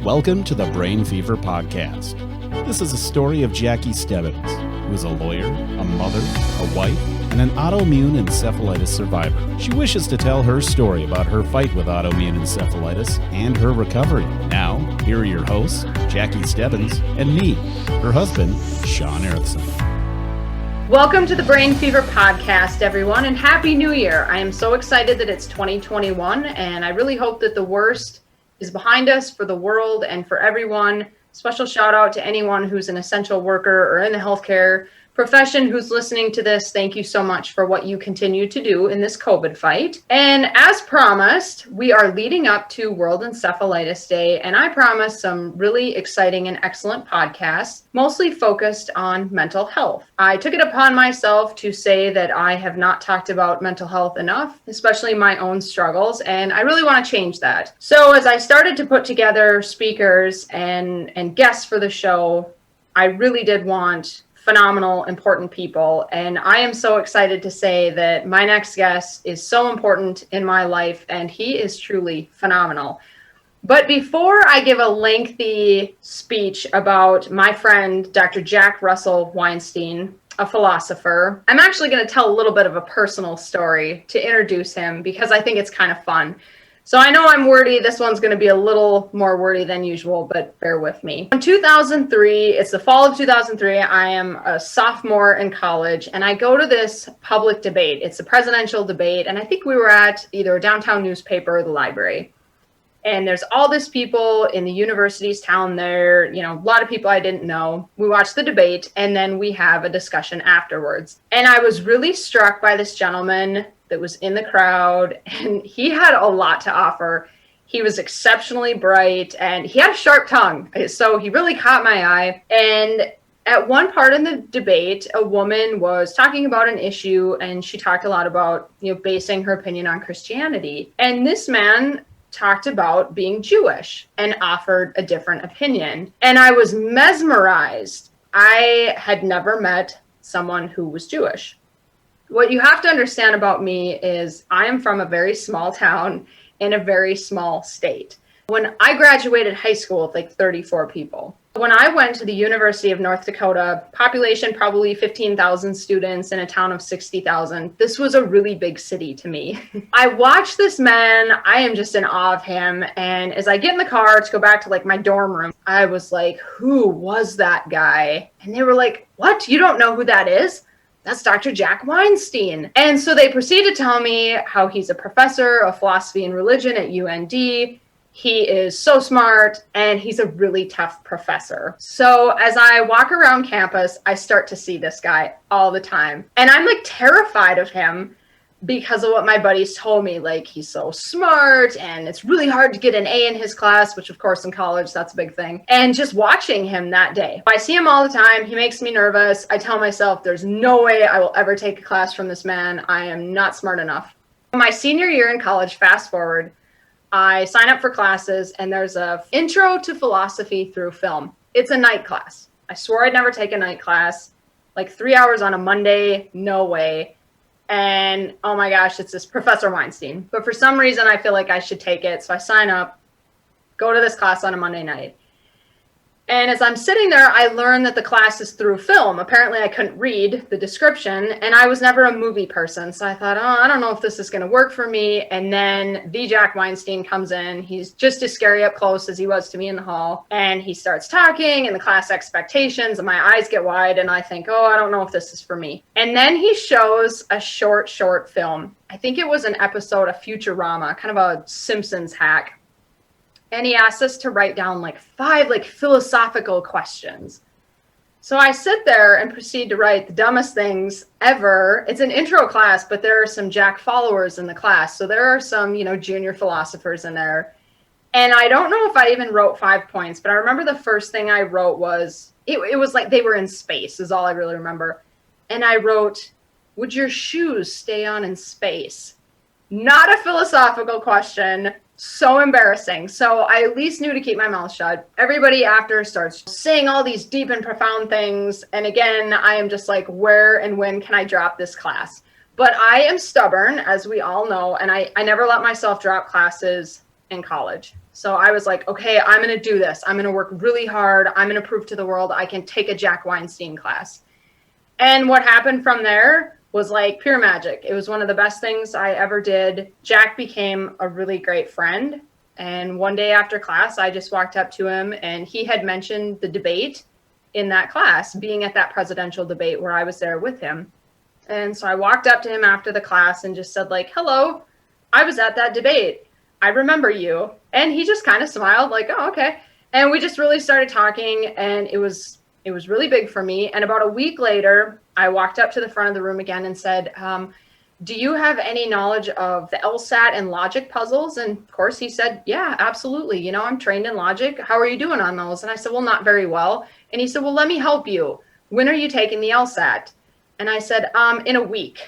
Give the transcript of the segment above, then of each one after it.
Welcome to the Brain Fever Podcast. This is a story of Jackie Stebbins, who is a lawyer, a mother, a wife, and an autoimmune encephalitis survivor. She wishes to tell her story about her fight with autoimmune encephalitis and her recovery. Now, here are your hosts, Jackie Stebbins and me, her husband, Sean Erickson. Welcome to the Brain Fever Podcast, everyone, and Happy New Year. I am so excited that it's 2021, and I really hope that the worst is behind us for the world and for everyone. Special shout out to anyone who's an essential worker or in the healthcare profession who's listening to this. Thank you so much for what you continue to do in this COVID fight. And as promised, we are leading up to World Encephalitis Day, and I promise some really exciting and excellent podcasts, mostly focused on mental health. I took it upon myself to say that I have not talked about mental health enough, especially my own struggles, and I really want to change that. So as I started to put together speakers and guests for the show, I really did want phenomenal, important people. And I am so excited to say that my next guest is so important in my life, and he is truly phenomenal. But before I give a lengthy speech about my friend, Dr. Jack Russell Weinstein, a philosopher, I'm actually going to tell a little bit of a personal story to introduce him because I think it's kind of fun. So I know I'm wordy. This one's going to be a little more wordy than usual, but bear with me. In 2003, it's the fall of 2003, I am a sophomore in college, and I go to this public debate. It's a presidential debate, and I think we were at either a downtown newspaper or the library. And there's all this people in the university's town there, a lot of people I didn't know. We watch the debate, and then we have a discussion afterwards. And I was really struck by this gentleman that was in the crowd, and he had a lot to offer. He was exceptionally bright, and he had a sharp tongue. So he really caught my eye. And at one part in the debate, a woman was talking about an issue, and she talked a lot about, basing her opinion on Christianity. And this man talked about being Jewish and offered a different opinion. And I was mesmerized. I had never met someone who was Jewish. What you have to understand about me is I am from a very small town in a very small state. When I graduated high school with like 34 people. When I went to the University of North Dakota, population probably 15,000 students in a town of 60,000. This was a really big city to me. I watched this man. I am just in awe of him. And as I get in the car to go back to like my dorm room, I was like, who was that guy? And they were like, what? You don't know who that is? That's Dr. Jack Weinstein. And so they proceed to tell me how he's a professor of philosophy and religion at UND. He is so smart, and he's a really tough professor. So as I walk around campus, I start to see this guy all the time. And I'm like terrified of him because of what my buddies told me. Like, he's so smart, and it's really hard to get an A in his class, which of course in college, that's a big thing. And just watching him that day, I see him all the time. He makes me nervous. I tell myself, there's no way I will ever take a class from this man. I am not smart enough. My senior year in college, fast forward, I sign up for classes, and there's a intro to philosophy through film. It's a night class. I swore I'd never take a night class. Like 3 hours on a Monday, no way. And oh my gosh, it's this Professor Weinstein. But for some reason, I feel like I should take it. So I sign up, go to this class on a Monday night. And as I'm sitting there, I learn that the class is through film. Apparently, I couldn't read the description, and I was never a movie person. So I thought, I don't know if this is going to work for me. And then the Jack Weinstein comes in. He's just as scary up close as he was to me in the hall. And he starts talking, and the class expectations, and my eyes get wide, and I think, I don't know if this is for me. And then he shows a short film. I think it was an episode of Futurama, kind of a Simpsons hack. And he asked us to write down like 5 philosophical questions. So I sit there and proceed to write the dumbest things ever. It's an intro class, but there are some Jack followers in the class. So there are some, junior philosophers in there. And I don't know if I even wrote 5 points, but I remember the first thing I wrote was, it was like they were in space is all I really remember. And I wrote, would your shoes stay on in space? Not a philosophical question. So embarrassing. So I at least knew to keep my mouth shut. Everybody after starts saying all these deep and profound things. And again, I am just like, where and when can I drop this class? But I am stubborn, as we all know, and I never let myself drop classes in college. So I was like, okay, I'm going to do this. I'm going to work really hard. I'm going to prove to the world I can take a Jack Weinstein class. And what happened from there was like pure magic. It was one of the best things I ever did. Jack became a really great friend. And one day after class, I just walked up to him, and he had mentioned the debate in that class, being at that presidential debate where I was there with him. And so I walked up to him after the class and just said, like, hello, I was at that debate. I remember you. And he just kind of smiled like, oh, okay. And we just really started talking, and it was really big for me. And about a week later, I walked up to the front of the room again and said, do you have any knowledge of the LSAT and logic puzzles? And of course he said, yeah, absolutely. You know, I'm trained in logic. How are you doing on those? And I said, well, not very well. And he said, well, let me help you. When are you taking the LSAT? And I said, in a week.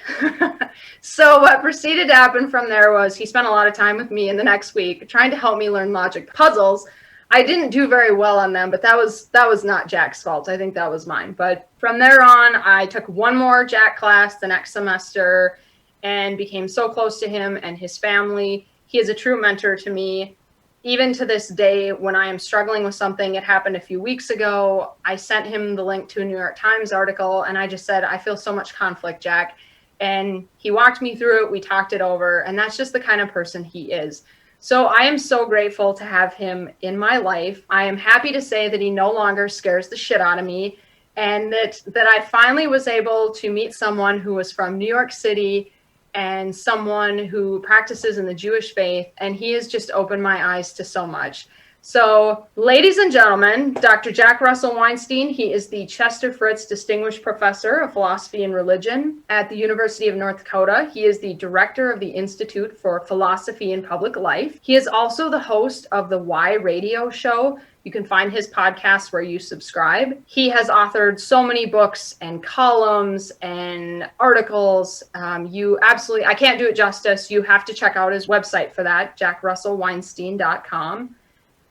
So what proceeded to happen from there was he spent a lot of time with me in the next week trying to help me learn logic puzzles. I didn't do very well on them, but that was not Jack's fault. I think that was mine. But from there on, I took one more Jack class the next semester and became so close to him and his family. He is a true mentor to me. Even to this day, when I am struggling with something, it happened a few weeks ago, I sent him the link to a New York Times article, and I just said, I feel so much conflict, Jack. And he walked me through it. We talked it over, and that's just the kind of person he is. So I am so grateful to have him in my life. I am happy to say that he no longer scares the shit out of me, and that I finally was able to meet someone who was from New York City and someone who practices in the Jewish faith, and he has just opened my eyes to so much. So, ladies and gentlemen, Dr. Jack Russell Weinstein, he is the Chester Fritz Distinguished Professor of Philosophy and Religion at the University of North Dakota. He is the director of the Institute for Philosophy and Public Life. He is also the host of the Why radio show. You can find his podcast where you subscribe. He has authored so many books and columns and articles. I can't do it justice. You have to check out his website for that, jackrussellweinstein.com.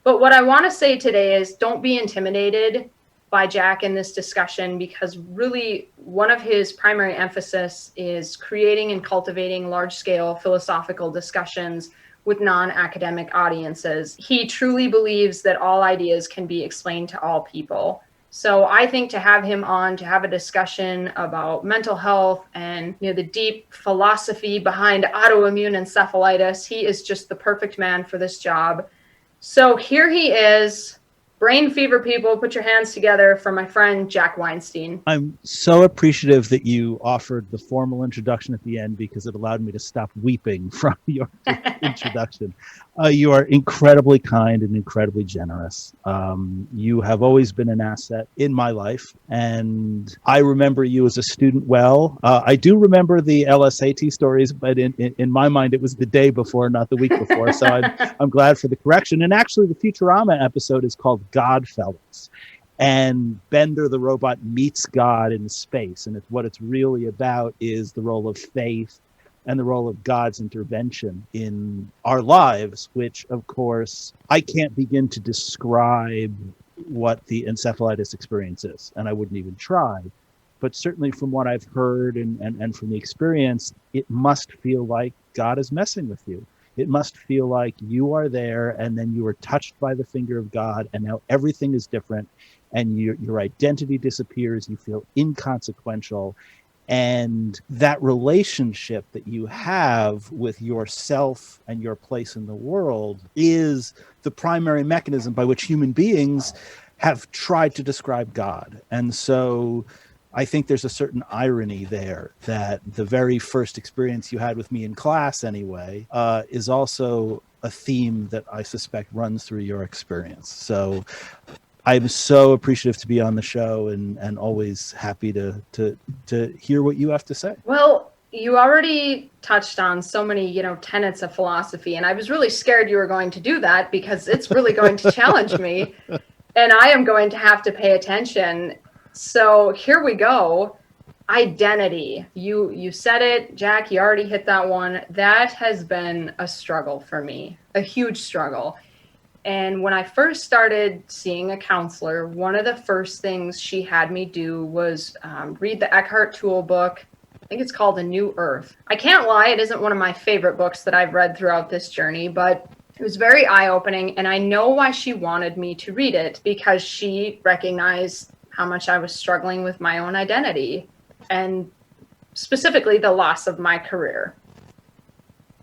But what I want to say today is don't be intimidated by Jack in this discussion, because really one of his primary emphasis is creating and cultivating large-scale philosophical discussions with non-academic audiences. He truly believes that all ideas can be explained to all people. So I think to have him on to have a discussion about mental health and the deep philosophy behind autoimmune encephalitis, he is just the perfect man for this job. So here he is. Brain fever people, put your hands together for my friend Jack Weinstein. I'm so appreciative that you offered the formal introduction at the end, because it allowed me to stop weeping from your introduction. You are incredibly kind and incredibly generous. You have always been an asset in my life, and I remember you as a student well. I do remember the LSAT stories, but in my mind, it was the day before, not the week before. So I'm glad for the correction. And actually, the Futurama episode is called Godfellows, and Bender the robot meets God in space, and what it's really about is the role of faith and the role of God's intervention in our lives, which, of course, I can't begin to describe what the encephalitis experience is, and I wouldn't even try. But certainly from what I've heard and from the experience, it must feel like God is messing with you. It must feel like you are there, and then you are touched by the finger of God, and now everything is different, and your identity disappears. You feel inconsequential. And that relationship that you have with yourself and your place in the world is the primary mechanism by which human beings have tried to describe God. And so I think there's a certain irony there that the very first experience you had with me in class anyway is also a theme that I suspect runs through your experience. So I'm so appreciative to be on the show, and always happy to hear what you have to say. Well, you already touched on so many, tenets of philosophy, and I was really scared you were going to do that, because it's really going to challenge me, and I am going to have to pay attention. So here we go. Identity. You said it, Jack, you already hit that one. That has been a struggle for me, a huge struggle. And when I first started seeing a counselor, one of the first things she had me do was read the Eckhart Tolle book. I think it's called A New Earth. I can't lie, it isn't one of my favorite books that I've read throughout this journey, but It was very eye-opening, and I know why she wanted me to read it, because she recognized how much I was struggling with my own identity, and specifically the loss of my career.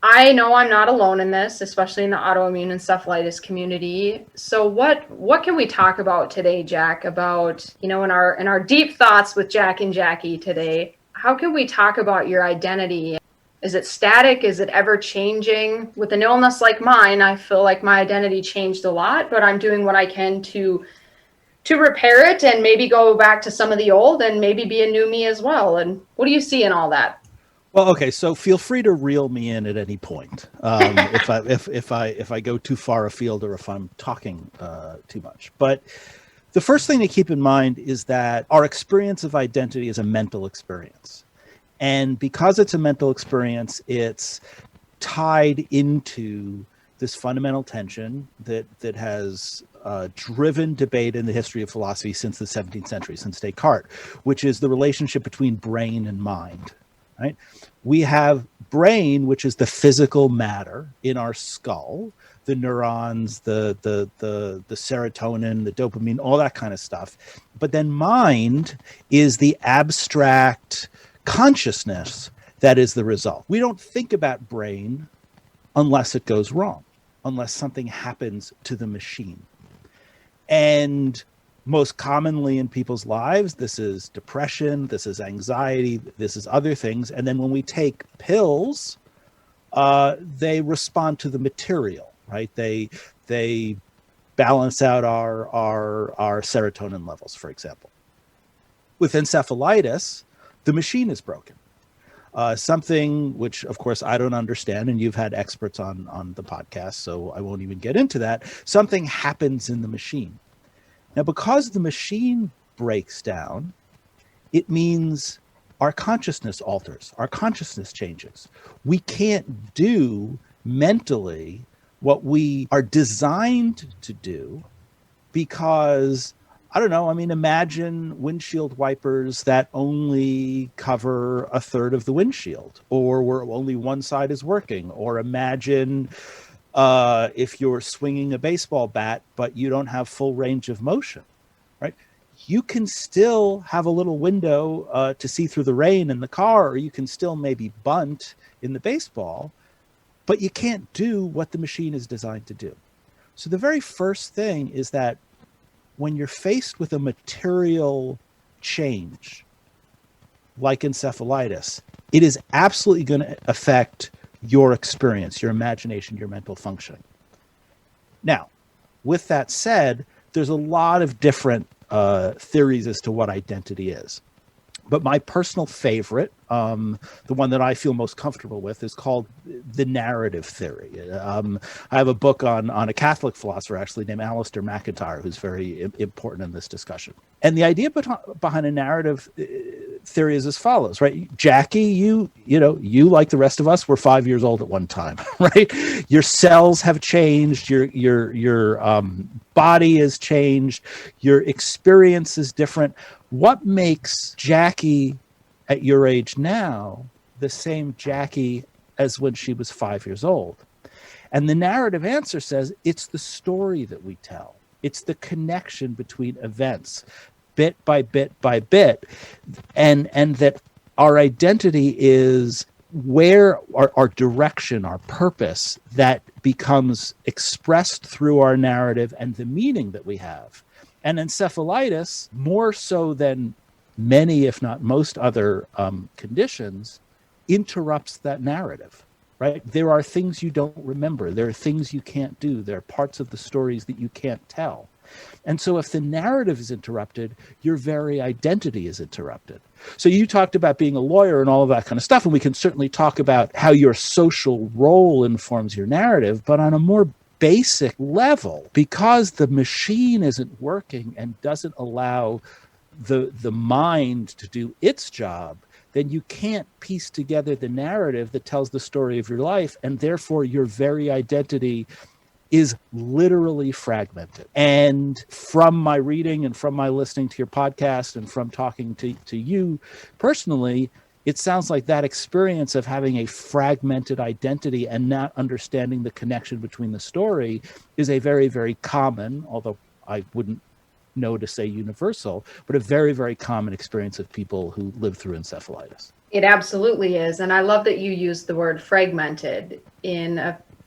I know I'm not alone in this, especially in the autoimmune encephalitis community. So what can we talk about today, Jack, about, in our deep thoughts with Jack and Jackie today, how can we talk about your identity? Is it static? Is it ever changing? With an illness like mine, I feel like my identity changed a lot, but I'm doing what I can to repair it and maybe go back to some of the old and maybe be a new me as well. And what do you see in all that? Well, okay, so feel free to reel me in at any point if I go too far afield or if I'm talking too much. But the first thing to keep in mind is that our experience of identity is a mental experience. And because it's a mental experience, it's tied into this fundamental tension that has driven debate in the history of philosophy since the 17th century, since Descartes, which is the relationship between brain and mind, right? We have brain, which is the physical matter in our skull, the neurons, the serotonin, the dopamine, all that kind of stuff. But then mind is the abstract consciousness that is the result. We don't think about brain unless it goes wrong, unless something happens to the machine. And most commonly in people's lives, this is depression, this is anxiety, this is other things. And then when we take pills, they respond to the material, right? They balance out our serotonin levels, for example. With encephalitis, the machine is broken. Something which, of course, I don't understand, and you've had experts on the podcast, so I won't even get into that. Something happens in the machine. Now, because the machine breaks down, it means our consciousness alters, our consciousness changes. We can't do mentally what we are designed to do because, I don't know, imagine windshield wipers that only cover a third of the windshield, or where only one side is working, or imagine if you're swinging a baseball bat, but you don't have full range of motion, right? You can still have a little window to see through the rain in the car, or you can still maybe bunt in the baseball, but you can't do what the machine is designed to do. So the very first thing is that when you're faced with a material change, like encephalitis, it is absolutely going to affect your experience, your imagination, your mental functioning. Now, with that said, there's a lot of different theories as to what identity is. But my personal favorite, the one that I feel most comfortable with, is called the narrative theory. I have a book on a Catholic philosopher, actually, named Alistair MacIntyre, who's very important in this discussion. And the idea behind a narrative theory is as follows, right? Jackie, you like the rest of us, were 5 years old at one time, right? Your cells have changed, your body has changed, your experience is different. What makes Jackie at your age now the same Jackie as when she was 5 years old? And the narrative answer says it's the story that we tell. It's the connection between events, bit by bit by bit, and that our identity is where our direction, our purpose, that becomes expressed through our narrative and the meaning that we have. And encephalitis, more so than many, if not most other conditions, interrupts that narrative, right? There are things you don't remember. There are things you can't do. There are parts of the stories that you can't tell. And so if the narrative is interrupted, your very identity is interrupted. So you talked about being a lawyer and all of that kind of stuff, and we can certainly talk about how your social role informs your narrative, but on a more basic level, because the machine isn't working and doesn't allow the mind to do its job, then you can't piece together the narrative that tells the story of your life, and therefore your very identity is literally fragmented. And from my reading and from my listening to your podcast and from talking to you personally, it sounds like that experience of having a fragmented identity and not understanding the connection between the story is a very, very common, although I wouldn't know to say universal, but a very, very common experience of people who live through encephalitis. It absolutely is. And I love that you used the word fragmented.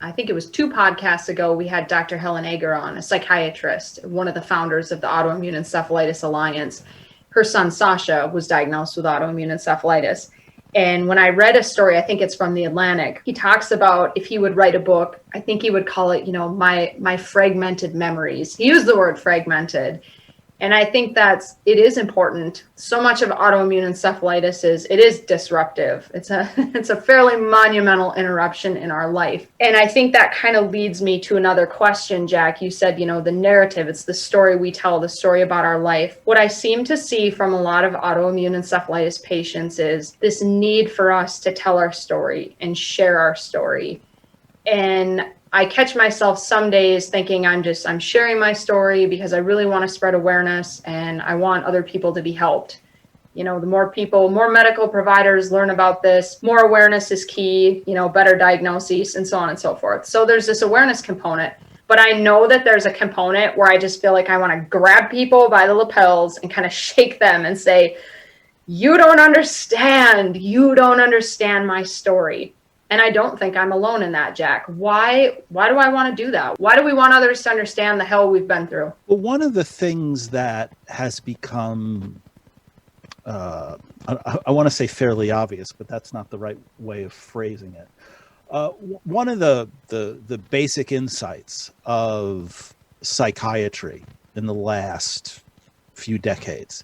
I think it was 2 podcasts ago, we had Dr. Helen Ager on, a psychiatrist, one of the founders of the Autoimmune Encephalitis Alliance. Her son, Sasha, was diagnosed with autoimmune encephalitis. And when I read a story, I think it's from The Atlantic, he talks about if he would write a book, I think he would call it, my fragmented memories. He used the word fragmented. And I think it is important. So much of autoimmune encephalitis is disruptive. It's a fairly monumental interruption in our life. And I think that kind of leads me to another question, Jack. You said, the narrative, it's the story we tell, the story about our life. What I seem to see from a lot of autoimmune encephalitis patients is this need for us to tell our story and share our story. And I catch myself some days thinking I'm sharing my story because I really want to spread awareness and I want other people to be helped. The more people, more medical providers learn about this, more awareness is key, better diagnoses and so on and so forth. So there's this awareness component, but I know that there's a component where I just feel like I want to grab people by the lapels and kind of shake them and say, you don't understand my story. And I don't think I'm alone in that, Jack. Why do I want to do that? Why do we want others to understand the hell we've been through? Well, one of the things that has become, I want to say fairly obvious, but that's not the right way of phrasing it. One of the basic insights of psychiatry in the last few decades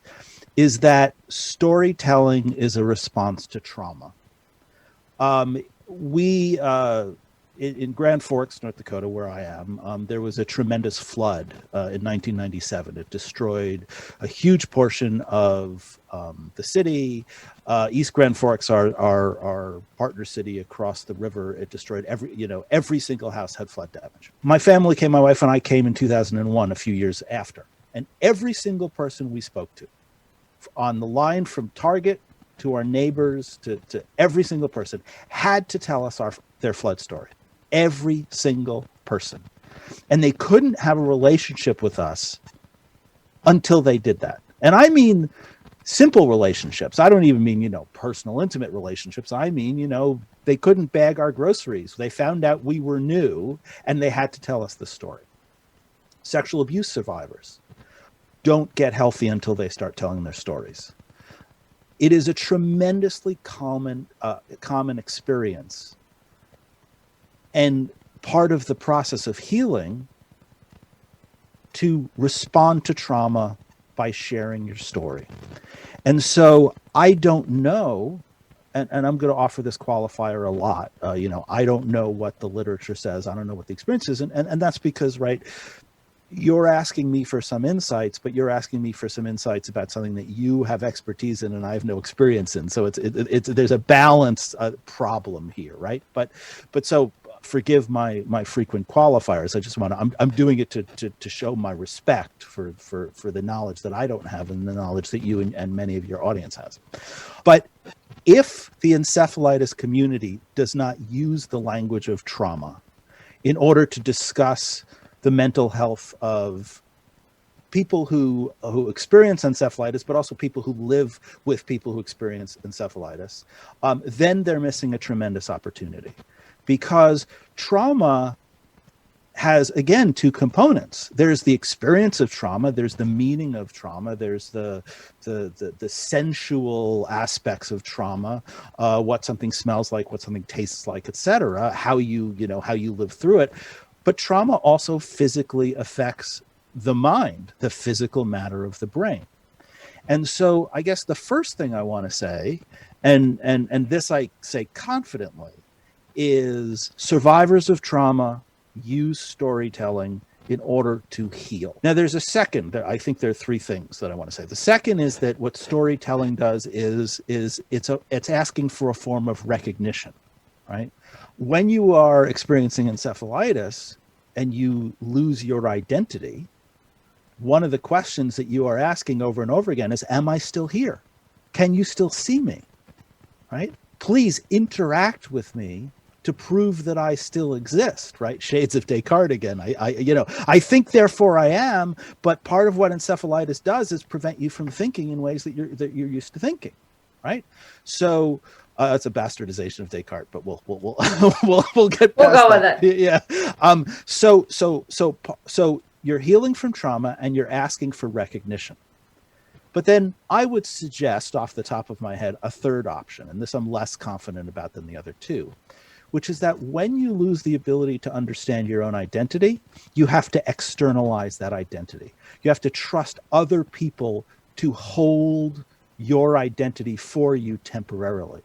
is that storytelling is a response to trauma. We in Grand Forks, North Dakota, where I am, there was a tremendous flood in 1997. It destroyed a huge portion of the city. East Grand Forks, our partner city across the river, it destroyed every single house had flood damage. My wife and I came in 2001, a few years after, and every single person we spoke to on the line from Target to our neighbors, to every single person, had to tell us their flood story. Every single person. And they couldn't have a relationship with us until they did that. And I mean simple relationships. I don't even mean, personal, intimate relationships. I mean, they couldn't bag our groceries. They found out we were new and they had to tell us the story. Sexual abuse survivors don't get healthy until they start telling their stories. It is a tremendously common experience. And part of the process of healing to respond to trauma by sharing your story. And so I don't know, and I'm going to offer this qualifier a lot. I don't know what the literature says. I don't know what the experience is. And that's because, right, you're asking me for some insights, but you're asking me for some insights about something that you have expertise in and I have no experience in. So it's there's a balance problem here, right? But so forgive my frequent qualifiers. I just want to, I'm doing it to show my respect for the knowledge that I don't have and the knowledge that you and many of your audience has. But if the encephalitis community does not use the language of trauma in order to discuss the mental health of people who experience encephalitis, but also people who live with people who experience encephalitis, then they're missing a tremendous opportunity. Because trauma has, again, 2 components. There's the experience of trauma, there's the meaning of trauma, there's the sensual aspects of trauma, what something smells like, what something tastes like, etc., how you live through it. But trauma also physically affects the mind, the physical matter of the brain. And so I guess the first thing I want to say, and this I say confidently, is survivors of trauma use storytelling in order to heal. Now there's a second, I think there are 3 things that I want to say. The second is that what storytelling does is it's asking for a form of recognition, right? When you are experiencing encephalitis and you lose your identity, one of the questions that you are asking over and over again is, am I still here? Can you still see me? right? Please interact with me to prove that I still exist, right? Shades of Descartes again. I think, therefore I am, but part of what encephalitis does is prevent you from thinking in ways that you're used to thinking, right? So it's a bastardization of Descartes, but we'll get past We'll go that. with it. Yeah. So you're healing from trauma and you're asking for recognition. But then I would suggest off the top of my head a third option, and this I'm less confident about than the other two, which is that when you lose the ability to understand your own identity, you have to externalize that identity. You have to trust other people to hold your identity for you temporarily.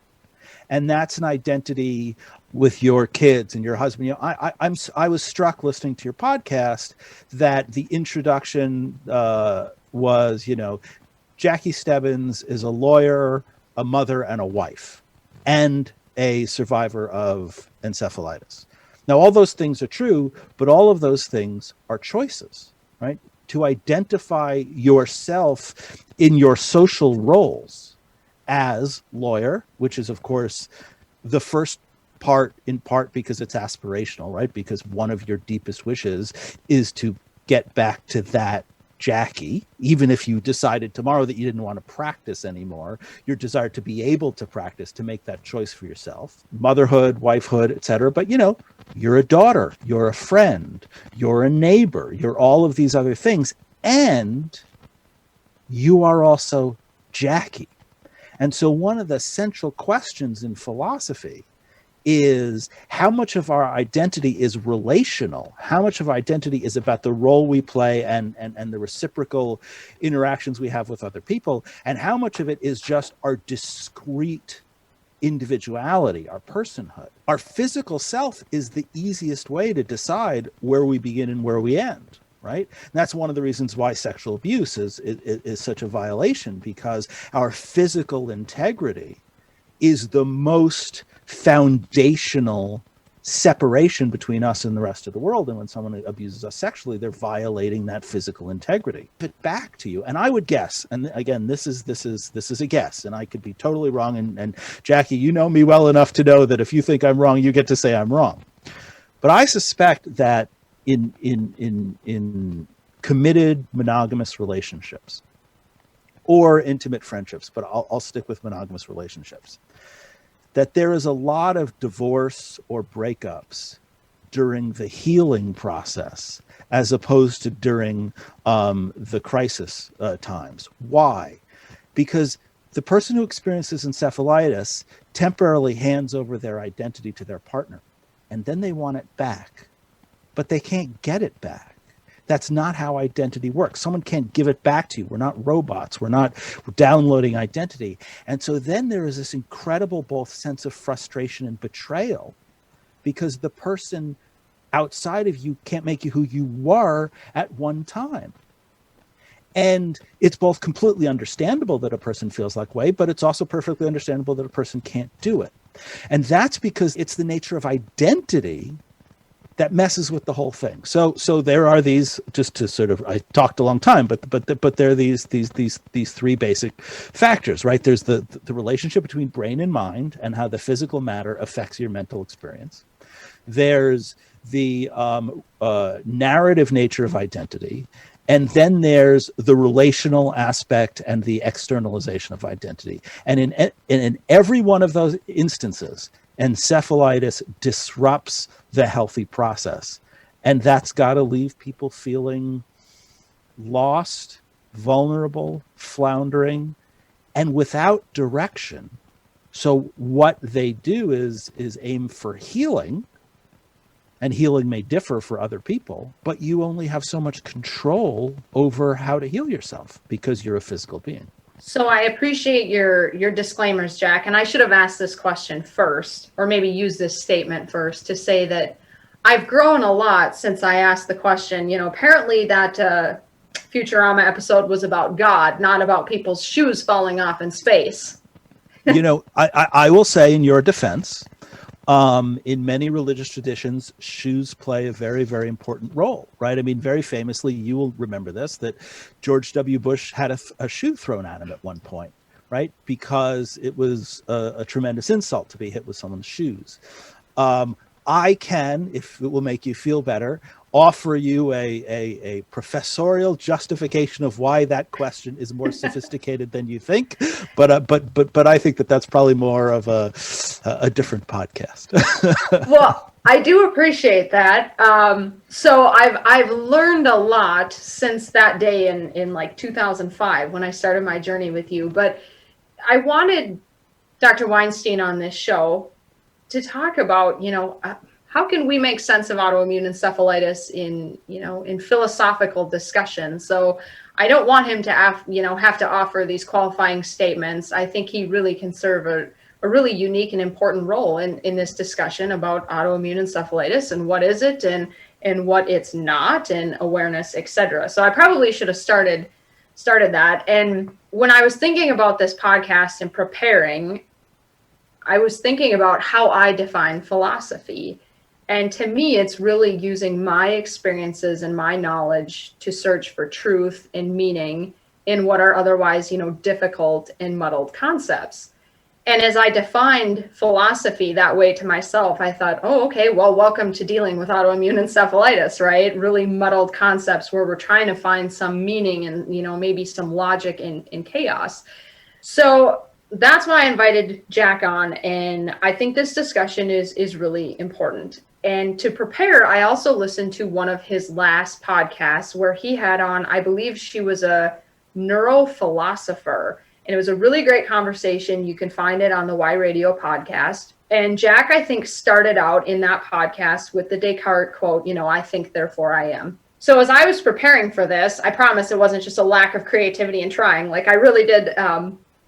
And that's an identity with your kids and your husband. You know, I was struck listening to your podcast that the introduction was, you know, Jackie Stebbins is a lawyer, a mother, and a wife, and a survivor of encephalitis. Now, all those things are true, but all of those things are choices, right? To identify yourself in your social roles as lawyer, which is, of course, the first part, in part because it's aspirational, right? Because one of your deepest wishes is to get back to that Jackie, even if you decided tomorrow that you didn't want to practice anymore, your desire to be able to practice, to make that choice for yourself, motherhood, wifehood, etc. But, you know, you're a daughter, you're a friend, you're a neighbor, you're all of these other things, and you are also Jackie. And so one of the central questions in philosophy is how much of our identity is relational, how much of our identity is about the role we play and the reciprocal interactions we have with other people, and how much of it is just our discrete individuality, our personhood. Our physical self is the easiest way to decide where we begin and where we end, right? And that's one of the reasons why sexual abuse is such a violation, because our physical integrity is the most foundational separation between us and the rest of the world. And when someone abuses us sexually, they're violating that physical integrity. But back to you, and I would guess, and again, this is a guess, and I could be totally wrong. And Jackie, you know me well enough to know that if you think I'm wrong, you get to say I'm wrong. But I suspect that in committed monogamous relationships or intimate friendships, but I'll stick with monogamous relationships, that there is a lot of divorce or breakups during the healing process as opposed to during the crisis times. Why? Because the person who experiences encephalitis temporarily hands over their identity to their partner, and then they want it back, but they can't get it back. That's not how identity works. Someone can't give it back to you. We're not robots. We're not downloading identity. And so then there is this incredible both sense of frustration and betrayal, because the person outside of you can't make you who you were at one time. And it's both completely understandable that a person feels that way, but it's also perfectly understandable that a person can't do it. And that's because it's the nature of identity that messes with the whole thing. So there are these, just to sort of, I talked a long time, but there are these three basic factors, right? There's the relationship between brain and mind and how the physical matter affects your mental experience. There's the narrative nature of identity. And then there's the relational aspect and the externalization of identity. And in every one of those instances, encephalitis disrupts the healthy process. And that's got to leave people feeling lost, vulnerable, floundering, and without direction. So what they do is aim for healing, and healing may differ for other people, but you only have so much control over how to heal yourself because you're a physical being. So I appreciate your disclaimers, Jack, and I should have asked this question first, or maybe use this statement first to say that I've grown a lot since I asked the question. You know, apparently that Futurama episode was about God, not about people's shoes falling off in space. You know, I will say in your defense, in many religious traditions, shoes play a very, very important role, right? I mean, very famously, you will remember this, that George W. Bush had a shoe thrown at him at one point, right? Because it was a tremendous insult to be hit with someone's shoes. I can, if it will make you feel better, offer you a professorial justification of why that question is more sophisticated than you think, but I think that's probably more of a different podcast. Well, I do appreciate that. So I've learned a lot since that day in like 2005 when I started my journey with you. But I wanted Dr. Weinstein on this show to talk about, how can we make sense of autoimmune encephalitis in philosophical discussion? So I don't want him to have to offer these qualifying statements. I think he really can serve a really unique and important role in this discussion about autoimmune encephalitis and what is it and what it's not, and awareness, etc. So I probably should have started that. And when I was thinking about this podcast and preparing, I was thinking about how I define philosophy. And to me, it's really using my experiences and my knowledge to search for truth and meaning in what are otherwise, difficult and muddled concepts. And as I defined philosophy that way to myself, I thought, oh, okay, well, welcome to dealing with autoimmune encephalitis, right? Really muddled concepts where we're trying to find some meaning and, maybe some logic in chaos. So that's why I invited Jack on. And I think this discussion is really important. And to prepare, I also listened to one of his last podcasts where he had on, I believe she was a neurophilosopher. And it was a really great conversation. You can find it on the Y Radio podcast. And Jack, I think, started out in that podcast with the Descartes quote, I think, therefore I am. So as I was preparing for this, I promise it wasn't just a lack of creativity and trying. Like I really did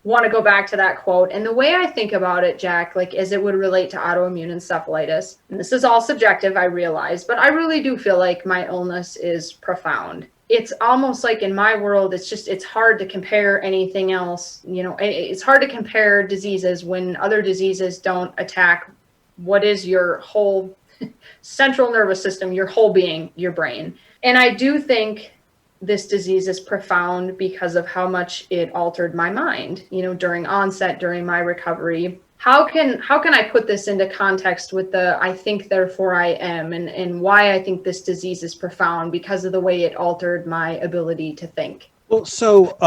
want to go back to that quote. And the way I think about it, Jack, like as it would relate to autoimmune encephalitis, and this is all subjective, I realize, but I really do feel like my illness is profound. It's almost like in my world, it's hard to compare anything else. It's hard to compare diseases when other diseases don't attack what is your whole central nervous system, your whole being, your brain. And I do think this disease is profound because of how much it altered my mind, during onset, during my recovery. How can I put this into context with the I think, therefore I am, and why I think this disease is profound because of the way it altered my ability to think? Well, so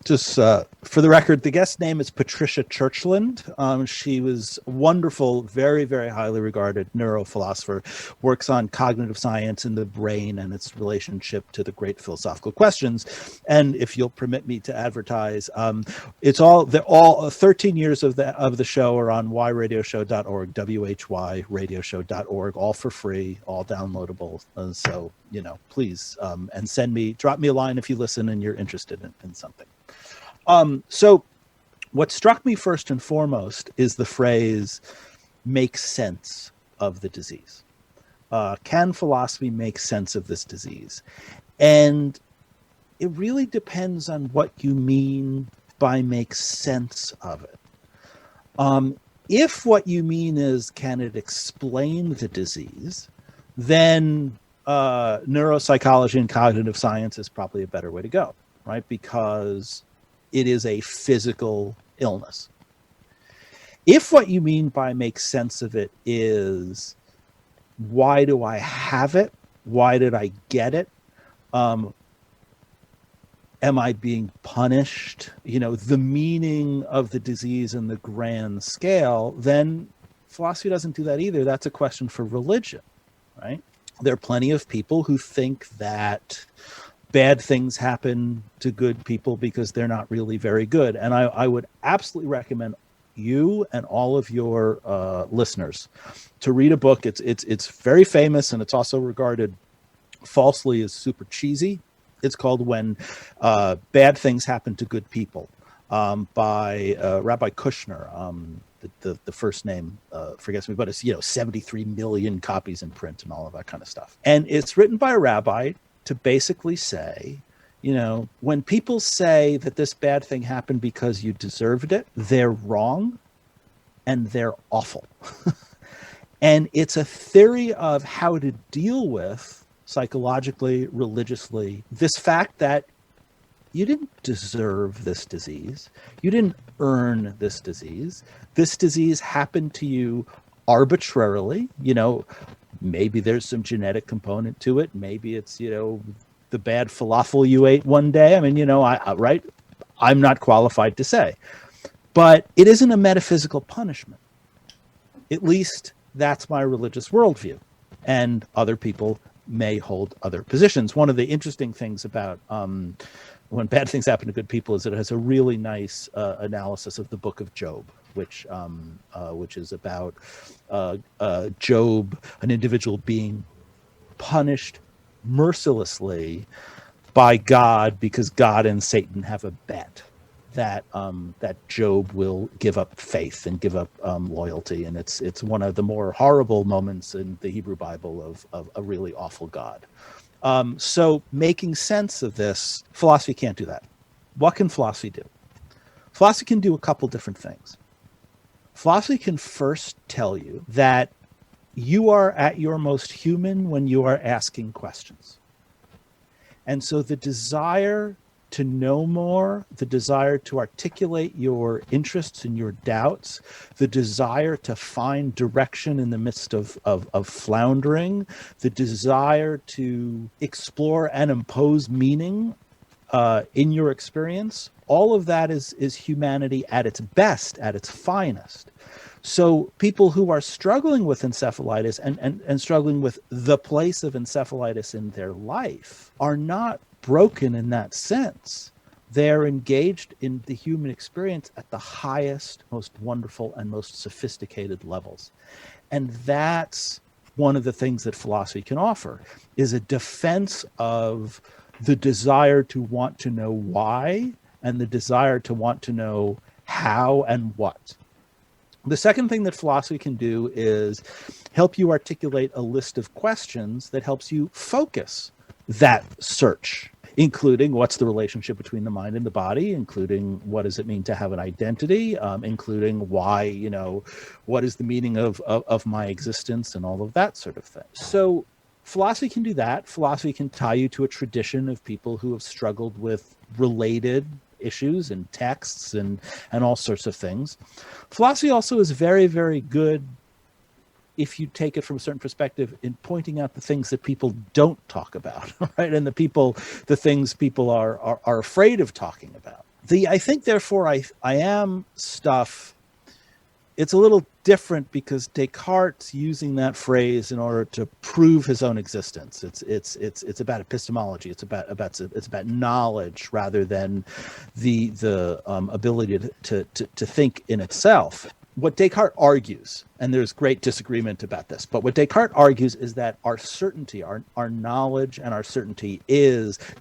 just for the record, the guest name is Patricia Churchland. She was wonderful, very, very highly regarded neurophilosopher, works on cognitive science and the brain and its relationship to the great philosophical questions. And if you'll permit me to advertise, they're all 13 years of the show are on yradioshow.org, whyradioshow.org, all for free, all downloadable. So, please, and drop me a line if you listen and you're interested in something. So what struck me first and foremost is the phrase, make sense of the disease. Can philosophy make sense of this disease? And it really depends on what you mean by make sense of it. If what you mean is, can it explain the disease, then neuropsychology and cognitive science is probably a better way to go, right? Because it is a physical illness. If what you mean by make sense of it is, why do I have it? Why did I get it? Am I being punished? The meaning of the disease in the grand scale, then philosophy doesn't do that either. That's a question for religion, right? There are plenty of people who think that bad things happen to good people because they're not really very good. And I would absolutely recommend you and all of your listeners to read a book. It's very famous, and it's also regarded falsely as super cheesy. It's called When Bad Things Happen to Good People by Rabbi Kushner. The first name forgets me, but it's 73 million copies in print and all of that kind of stuff. And it's written by a rabbi to basically say, when people say that this bad thing happened because you deserved it, they're wrong and they're awful. And it's a theory of how to deal with, psychologically, religiously, this fact that you didn't deserve this disease. You didn't earn this disease. This disease happened to you arbitrarily. Maybe there's some genetic component to it. Maybe it's, the bad falafel you ate one day. I mean, right? I'm not qualified to say. But it isn't a metaphysical punishment. At least that's my religious worldview. And other people may hold other positions. One of the interesting things about when bad things happen to good people is that it has a really nice analysis of the book of Job, which is about Job, an individual being punished mercilessly by God because God and Satan have a bet that Job will give up faith and give up loyalty, and it's one of the more horrible moments in the Hebrew Bible of a really awful God. So making sense of this, philosophy can't do that. What can philosophy do? Philosophy can do a couple different things. Philosophy can first tell you that you are at your most human when you are asking questions. And so the desire to know more, the desire to articulate your interests and your doubts, the desire to find direction in the midst of floundering, the desire to explore and impose meaning in your experience, all of that is humanity at its best, at its finest. So people who are struggling with encephalitis and struggling with the place of encephalitis in their life are not broken in that sense. They're engaged in the human experience at the highest, most wonderful, and most sophisticated levels. And that's one of the things that philosophy can offer, is a defense of the desire to want to know why and the desire to want to know how and what. The second thing that philosophy can do is help you articulate a list of questions that helps you focus that search, including what's the relationship between the mind and the body, including what does it mean to have an identity, including why, what is the meaning of my existence and all of that sort of thing. So philosophy can do that. Philosophy can tie you to a tradition of people who have struggled with related issues and texts and all sorts of things. Philosophy also is very, very good, if you take it from a certain perspective, in pointing out the things that people don't talk about, right? And the things people are afraid of talking about. I think, therefore, I am stuff, it's a little different because Descartes using that phrase in order to prove his own existence. It's about epistemology. It's about knowledge rather than the ability to think in itself. What Descartes argues, and there's great disagreement about this, but what Descartes argues is that our certainty, our knowledge and our certainty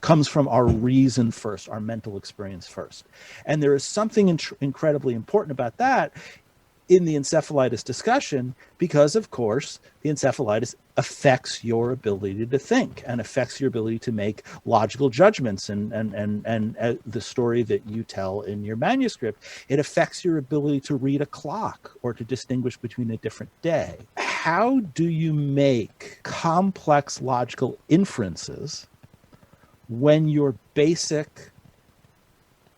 comes from our reason first, our mental experience first. And there is something incredibly important about that in the encephalitis discussion, because of course the encephalitis affects your ability to think and affects your ability to make logical judgments, and the story that you tell in your manuscript, it affects your ability to read a clock or to distinguish between a different day. How do you make complex logical inferences when your basic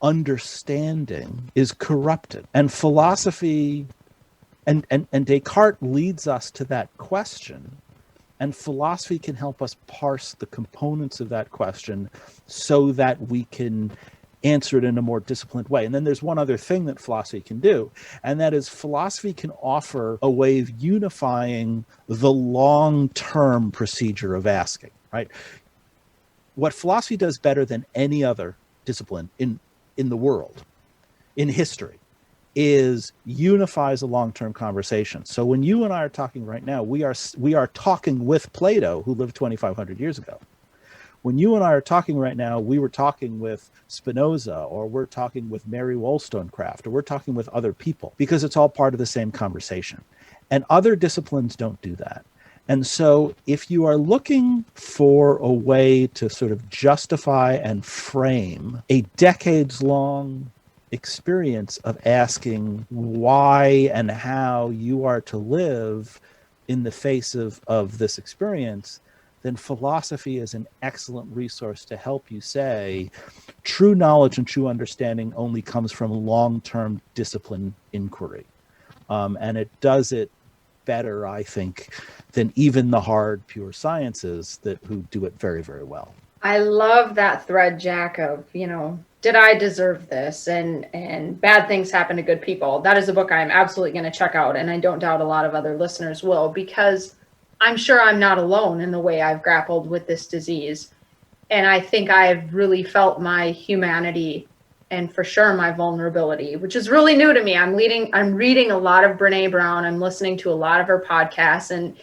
understanding is corrupted? And philosophy and Descartes leads us to that question, and philosophy can help us parse the components of that question so that we can answer it in a more disciplined way. And then there's one other thing that philosophy can do, and that is philosophy can offer a way of unifying the long-term procedure of asking, right? What philosophy does better than any other discipline in the world, in history, is unifies a long-term conversation. So when you and I are talking right now, we are talking with Plato, who lived 2,500 years ago. When you and I are talking right now, we were talking with Spinoza, or we're talking with Mary Wollstonecraft, or we're talking with other people, because it's all part of the same conversation. And other disciplines don't do that. And so if you are looking for a way to sort of justify and frame a decades-long experience of asking why and how you are to live in the face of this experience, then philosophy is an excellent resource to help you say true knowledge and true understanding only comes from long-term discipline inquiry. And it does it better, I think, than even the hard pure sciences who do it very, very well. I love that thread, Jack, of, did I deserve this? And bad things happen to good people. That is a book I'm absolutely going to check out. And I don't doubt a lot of other listeners will, because I'm sure I'm not alone in the way I've grappled with this disease. And I think I've really felt my humanity and for sure my vulnerability, which is really new to me. I'm reading a lot of Brene Brown. I'm listening to a lot of her podcasts, and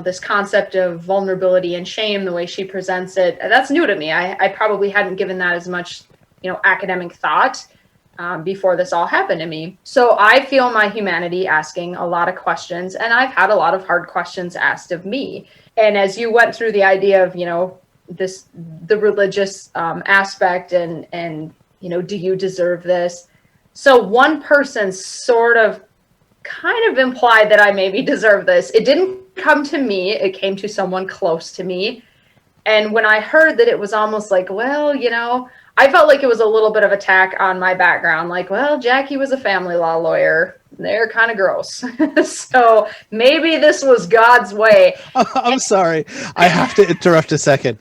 this concept of vulnerability and shame, the way she presents it, that's new to me. I probably hadn't given that as much, academic thought before this all happened to me. So I feel my humanity asking a lot of questions, and I've had a lot of hard questions asked of me. And as you went through the idea of, the religious aspect and, do you deserve this? So one person kind of implied that I maybe deserve this. It didn't come to me. It came to someone close to me. And when I heard that, it was almost like, well, I felt like it was a little bit of attack on my background. Like, well, Jackie was a family law lawyer. They're kind of gross. So maybe this was God's way. I'm sorry. I have to interrupt a second.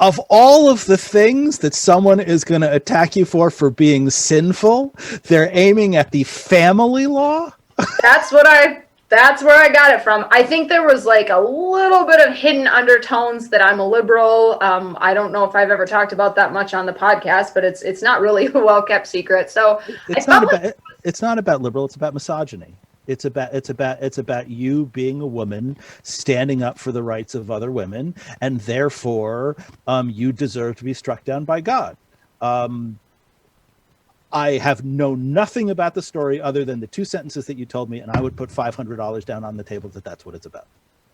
Of all of the things that someone is going to attack you for being sinful, they're aiming at the family law? That's where I got it from. I think there was like a little bit of hidden undertones that I'm a liberal. I don't know if I've ever talked about that much on the podcast, but it's not really a well-kept secret. So it's not about liberal. It's about misogyny. It's about you being a woman standing up for the rights of other women, and therefore you deserve to be struck down by God. I have known nothing about the story other than the two sentences that you told me, and I would put $500 down on the table that that's what it's about.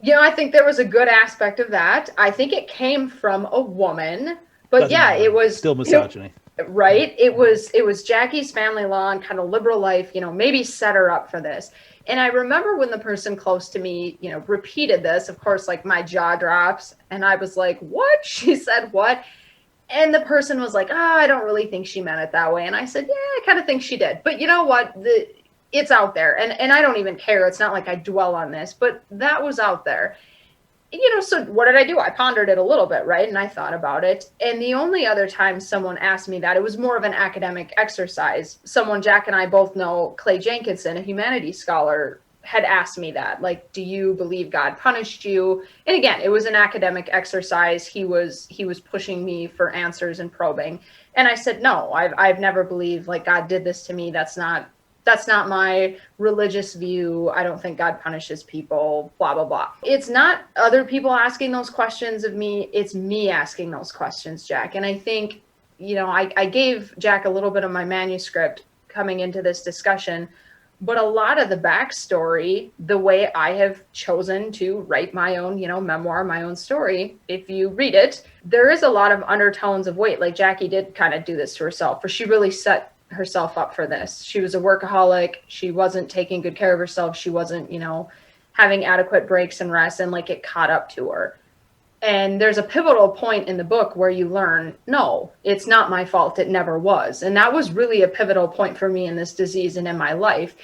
I think there was a good aspect of that. I think it came from a woman, but Doesn't matter. It was still misogyny. Right. It was Jackie's family law and kind of liberal life, maybe set her up for this. And I remember when the person close to me, repeated this, of course, like my jaw drops, and I was like, what? She said what? And the person was like, I don't really think she meant it that way. And I said, yeah, I kind of think she did. But you know what? It's out there. And I don't even care. It's not like I dwell on this, but that was out there. So what did I do? I pondered it a little bit, right? And I thought about it. And the only other time someone asked me that, it was more of an academic exercise. Someone Jack and I both know, Clay Jenkinson, a humanities scholar, had asked me that, like, do you believe God punished you? And again, it was an academic exercise. He was pushing me for answers and probing. And I said, no, I've never believed like God did this to me. That's not my religious view. I don't think God punishes people, blah, blah, blah. It's not other people asking those questions of me. It's me asking those questions, Jack. And I think, I gave Jack a little bit of my manuscript coming into this discussion, but a lot of the backstory, the way I have chosen to write my own, memoir, my own story, if you read it, there is a lot of undertones of weight. Like Jackie did kind of do this to herself, for she really set herself up for this. She was a workaholic. She wasn't taking good care of herself. She wasn't, having adequate breaks and rest, and like it caught up to her. And there's a pivotal point in the book where you learn, no, it's not my fault. It never was. And that was really a pivotal point for me in this disease and in my life,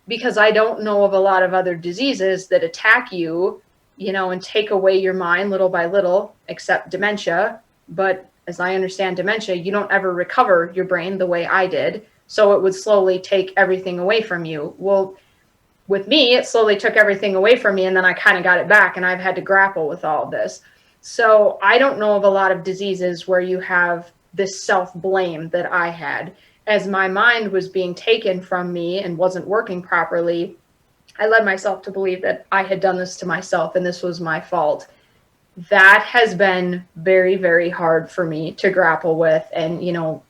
because I don't know of a lot of other diseases that attack you, and take away your mind little by little, except dementia. But as I understand dementia, you don't ever recover your brain the way I did. So it would slowly take everything away from you. Well, with me, it slowly took everything away from me, and then I kind of got it back, and I've had to grapple with all of this. So I don't know of a lot of diseases where you have this self-blame that I had. As my mind was being taken from me and wasn't working properly, I led myself to believe that I had done this to myself and this was my fault. That has been very, very hard for me to grapple with and,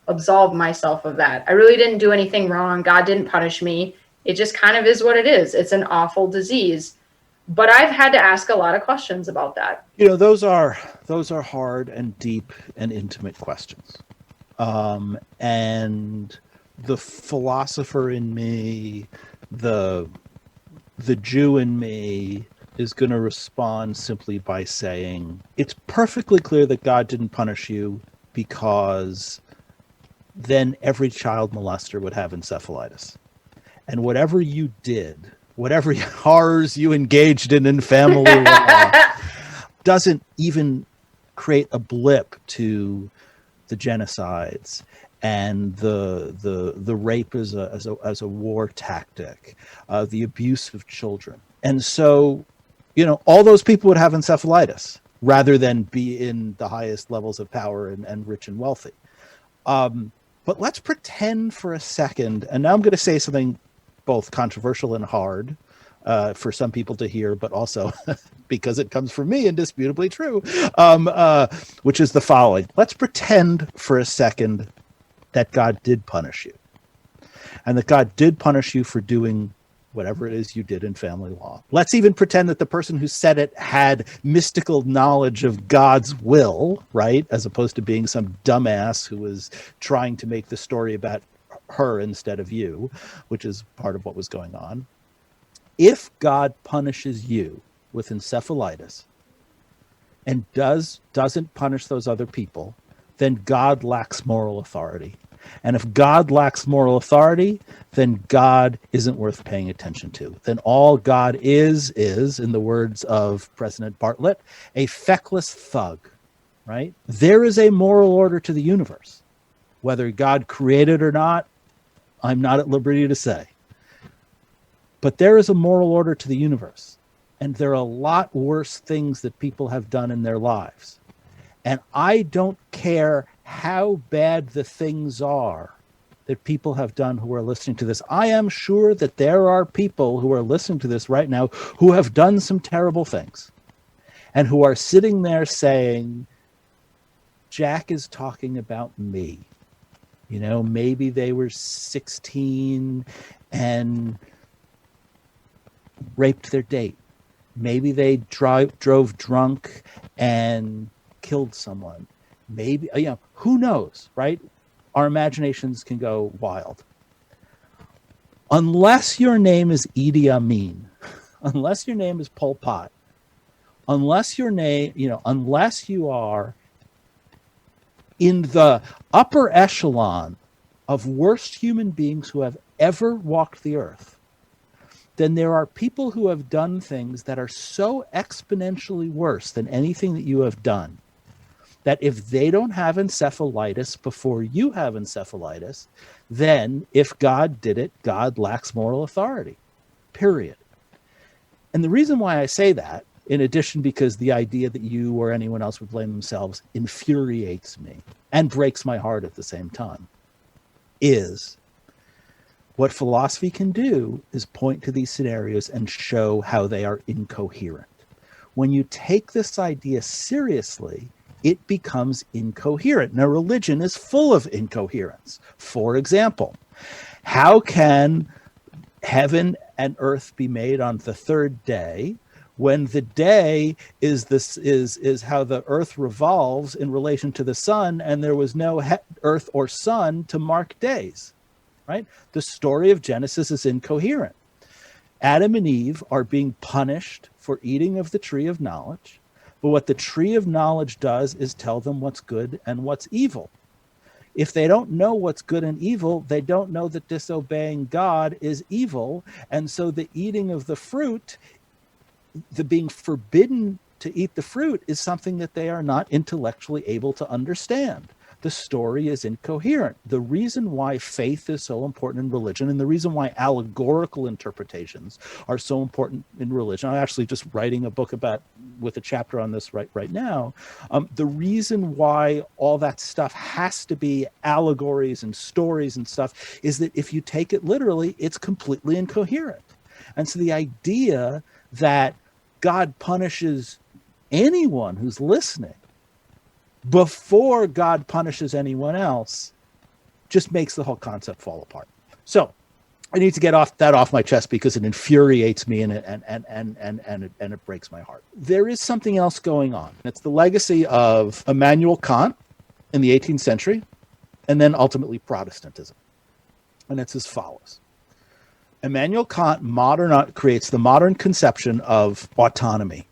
absolve myself of that. I really didn't do anything wrong. God didn't punish me. It just kind of is what it is. It's an awful disease. But I've had to ask a lot of questions about that. Those are hard and deep and intimate questions. And the philosopher in me, the Jew in me, is going to respond simply by saying, it's perfectly clear that God didn't punish you because then every child molester would have encephalitis. And whatever you did, whatever horrors you engaged in family law, doesn't even create a blip to the genocides and the rape as a war tactic, the abuse of children. And so, all those people would have encephalitis rather than be in the highest levels of power and rich and wealthy. But let's pretend for a second, and now I'm going to say something both controversial and hard for some people to hear, but also because it comes from me, indisputably true, which is the following. Let's pretend for a second that God did punish you, and that God did punish you for doing whatever it is you did in family law. Let's even pretend that the person who said it had mystical knowledge of God's will, right? As opposed to being some dumbass who was trying to make the story about her instead of you, which is part of what was going on. If God punishes you with encephalitis and doesn't punish those other people, then God lacks moral authority. And if God lacks moral authority, then God isn't worth paying attention to. Then all God is, in the words of President Bartlett, a feckless thug, right? There is a moral order to the universe. Whether God created or not, I'm not at liberty to say. But there is a moral order to the universe. And there are a lot worse things that people have done in their lives. And I don't care how bad the things are that people have done who are listening to this. I am sure that there are people who are listening to this right now who have done some terrible things and who are sitting there saying, Jack is talking about me. Maybe they were 16 and raped their date. Maybe they drove drunk and killed someone. Maybe, who knows, right? Our imaginations can go wild. Unless your name is Idi Amin, unless your name is Pol Pot, unless you are in the upper echelon of worst human beings who have ever walked the earth, then there are people who have done things that are so exponentially worse than anything that you have done, that if they don't have encephalitis before you have encephalitis, then if God did it, God lacks moral authority, period. And the reason why I say that, in addition because the idea that you or anyone else would blame themselves infuriates me and breaks my heart at the same time, is what philosophy can do is point to these scenarios and show how they are incoherent. When you take this idea seriously, it becomes incoherent. Now, religion is full of incoherence. For example, how can heaven and earth be made on the third day when the day is how the earth revolves in relation to the sun, and there was no earth or sun to mark days, right? The story of Genesis is incoherent. Adam and Eve are being punished for eating of the tree of knowledge. But what the tree of knowledge does is tell them what's good and what's evil. If they don't know what's good and evil, they don't know that disobeying God is evil. And so the eating of the fruit, the being forbidden to eat the fruit, is something that they are not intellectually able to understand. The story is incoherent. The reason why faith is so important in religion, and the reason why allegorical interpretations are so important in religion, I'm actually just writing a book with a chapter on this right now. The reason why all that stuff has to be allegories and stories and stuff is that if you take it literally, it's completely incoherent. And so the idea that God punishes anyone who's listening before God punishes anyone else just makes the whole concept fall apart. So I need to get that off my chest because it infuriates me and it breaks my heart. There is something else going on. It's the legacy of Immanuel Kant in the 18th century and then ultimately Protestantism. And it's as follows. Immanuel Kant creates the modern conception of autonomy.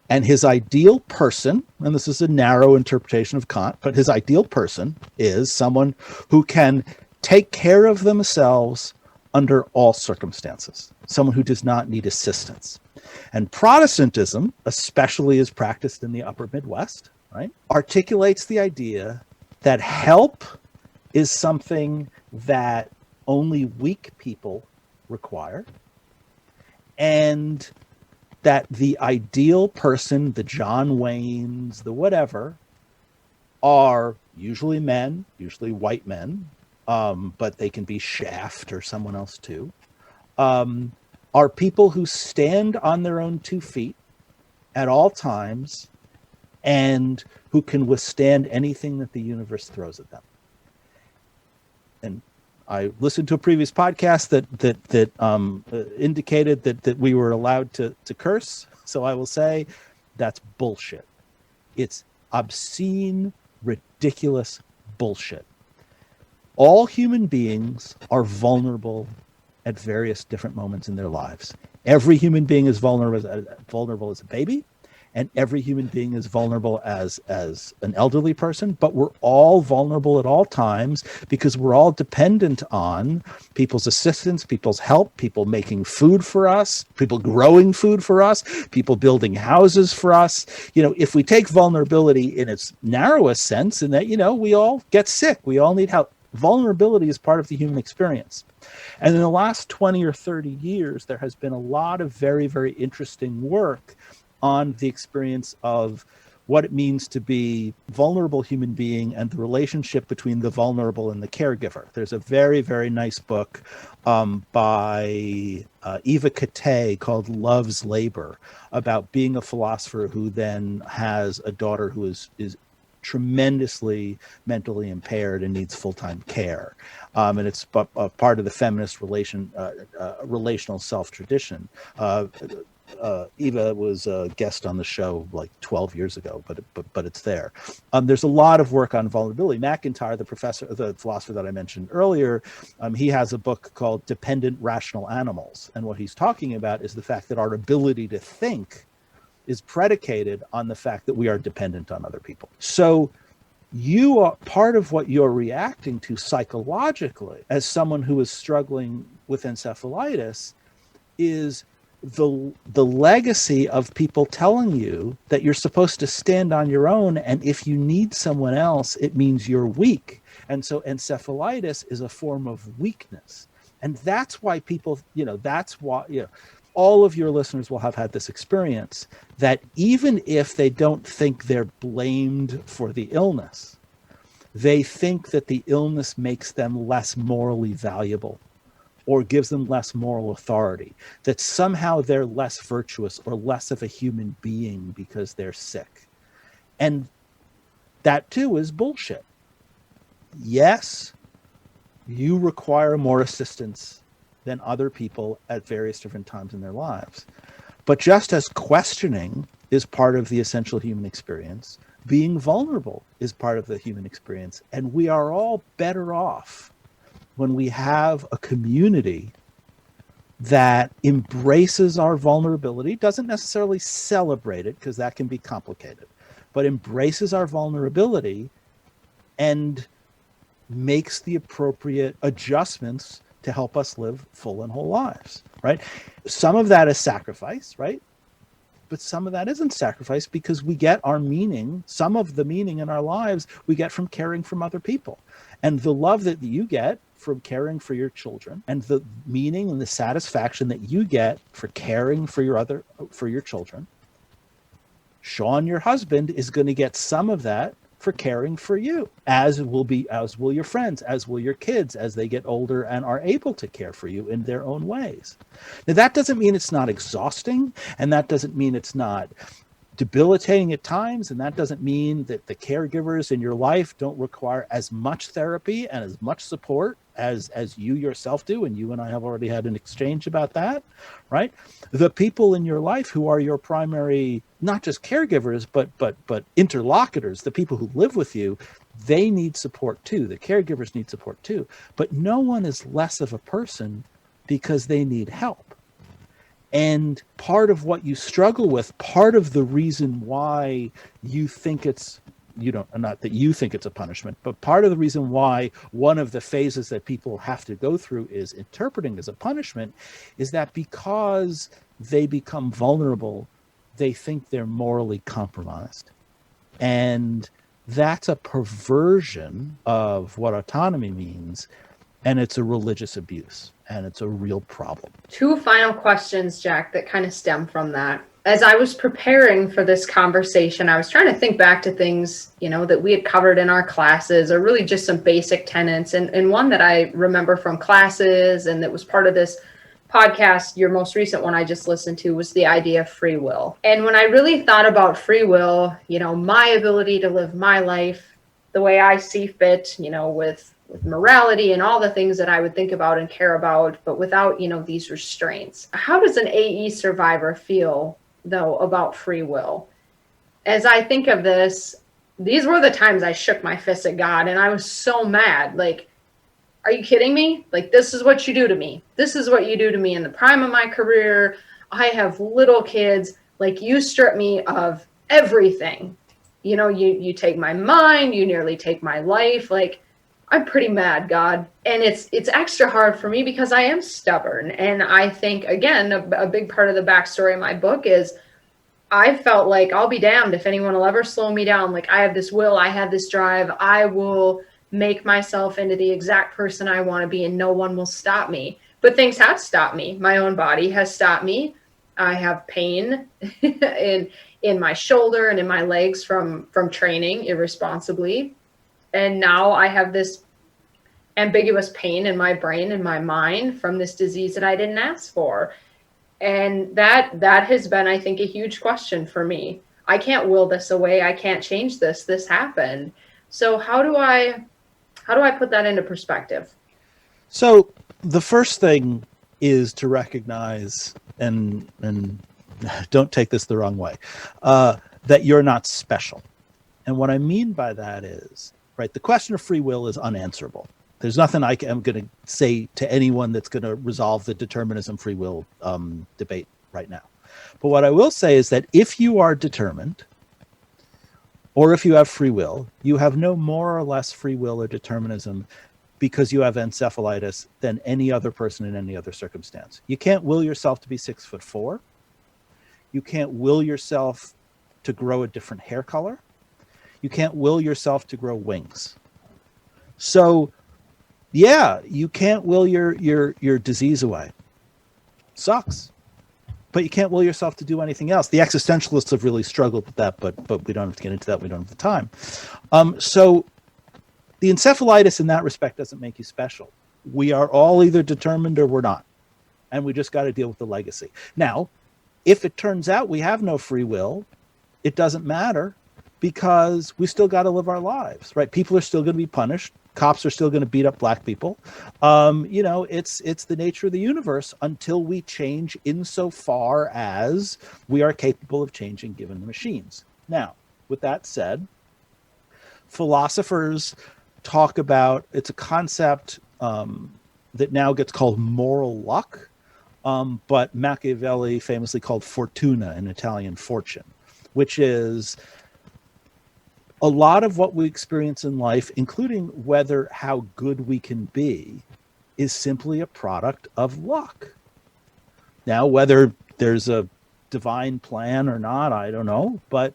And his ideal person, and this is a narrow interpretation of Kant, but his ideal person is someone who can take care of themselves under all circumstances, someone who does not need assistance. And Protestantism, especially as practiced in the upper Midwest, right, articulates the idea that help is something that only weak people require, and that the ideal person, the John Waynes, the whatever, are usually men, usually white men, but they can be Shaft or someone else too, are people who stand on their own 2 feet at all times and who can withstand anything that the universe throws at them. And I listened to a previous podcast that indicated that we were allowed to curse. So I will say that's bullshit. It's obscene, ridiculous bullshit. All human beings are vulnerable at various different moments in their lives. Every human being is vulnerable as a baby, and every human being is vulnerable as an elderly person, but we're all vulnerable at all times because we're all dependent on people's assistance, people's help, people making food for us, people growing food for us, people building houses for us. If we take vulnerability in its narrowest sense, in that, we all get sick, we all need help. Vulnerability is part of the human experience. And in the last 20 or 30 years, there has been a lot of very, very interesting work on the experience of what it means to be vulnerable human being and the relationship between the vulnerable and the caregiver. There's a very, very nice book by Eva Kate called Love's Labor about being a philosopher who then has a daughter who is tremendously mentally impaired and needs full-time care. And it's a part of the feminist relational self-tradition. Eva was a guest on the show like 12 years ago, but it's there. There's a lot of work on vulnerability. McIntyre, the philosopher that I mentioned earlier, he has a book called Dependent Rational Animals. And what he's talking about is the fact that our ability to think is predicated on the fact that we are dependent on other people. So you are part of what you're reacting to psychologically as someone who is struggling with encephalitis is the legacy of people telling you that you're supposed to stand on your own, and if you need someone else, it means you're weak. And so encephalitis is a form of weakness. And that's why people, all of your listeners will have had this experience that even if they don't think they're blamed for the illness, they think that the illness makes them less morally valuable or gives them less moral authority, that somehow they're less virtuous or less of a human being because they're sick. And that too is bullshit. Yes, you require more assistance than other people at various different times in their lives. But just as questioning is part of the essential human experience, being vulnerable is part of the human experience. And we are all better off when we have a community that embraces our vulnerability, doesn't necessarily celebrate it because that can be complicated, but embraces our vulnerability and makes the appropriate adjustments to help us live full and whole lives, right? Some of that is sacrifice, right? But some of that isn't sacrifice because we get our meaning, some of the meaning in our lives, we get from caring for other people. And the love that you get from caring for your children and the meaning and the satisfaction that you get for caring for your children, Sean, your husband, is going to get some of that for caring for you, as will your friends, as will your kids as they get older and are able to care for you in their own ways. Now, that doesn't mean it's not exhausting, and that doesn't mean it's not debilitating at times, and that doesn't mean that the caregivers in your life don't require as much therapy and as much support as you yourself do, and you and I have already had an exchange about that, right? The people in your life who are your primary, not just caregivers, but interlocutors, the people who live with you, they need support too. The caregivers need support too. But no one is less of a person because they need help. And part of what you struggle with, part of the reason why you think it's, not that you think it's a punishment, but part of the reason why one of the phases that people have to go through is interpreting as a punishment is that because they become vulnerable, they think they're morally compromised. And that's a perversion of what autonomy means. And it's a religious abuse, and it's a real problem. Two final questions, Jack, that kind of stem from that. As I was preparing for this conversation, I was trying to think back to things, that we had covered in our classes, or really just some basic tenets. And one that I remember from classes and that was part of this podcast, your most recent one I just listened to, was the idea of free will. And when I really thought about free will, my ability to live my life the way I see fit, with morality and all the things that I would think about and care about, but without, these restraints. How does an AE survivor feel, though, about free will? As I think of this, these were the times I shook my fist at God, and I was so mad. Like, are you kidding me? Like, this is what you do to me. This is what you do to me in the prime of my career. I have little kids. Like, you strip me of everything. You take my mind, you nearly take my life. Like, I'm pretty mad, God. And it's extra hard for me because I am stubborn. And I think, again, a big part of the backstory of my book is I felt like I'll be damned if anyone will ever slow me down. Like, I have this will, I have this drive. I will make myself into the exact person I want to be, and no one will stop me. But things have stopped me. My own body has stopped me. I have pain in my shoulder and in my legs from training irresponsibly. And now I have this ambiguous pain in my brain and my mind from this disease that I didn't ask for. And that has been, I think, a huge question for me. I can't will this away. I can't change this. This happened. So how do I put that into perspective? So the first thing is to recognize, and don't take this the wrong way, that you're not special. And what I mean by that is, right, the question of free will is unanswerable. There's nothing I am going to say to anyone that's going to resolve the determinism free will debate right now. But what I will say is that if you are determined, or if you have free will, you have no more or less free will or determinism because you have encephalitis than any other person in any other circumstance. You can't will yourself to be 6'4". You can't will yourself to grow a different hair color. You can't will yourself to grow wings. So, yeah, you can't will your disease away. Sucks. But you can't will yourself to do anything else. The existentialists have really struggled with that, but we don't have to get into that. We don't have the time. So the encephalitis in that respect doesn't make you special. We are all either determined or we're not. And we just got to deal with the legacy. Now, if it turns out we have no free will, it doesn't matter because we still got to live our lives, right? People are still going to be punished. Cops are still going to beat up black people. It's the nature of the universe until we change insofar as we are capable of changing given the machines. Now, with that said, philosophers talk about, it's a concept that now gets called moral luck, but Machiavelli famously called fortuna in Italian, fortune, which is a lot of what we experience in life, including how good we can be, is simply a product of luck. Now, whether there's a divine plan or not, I don't know. But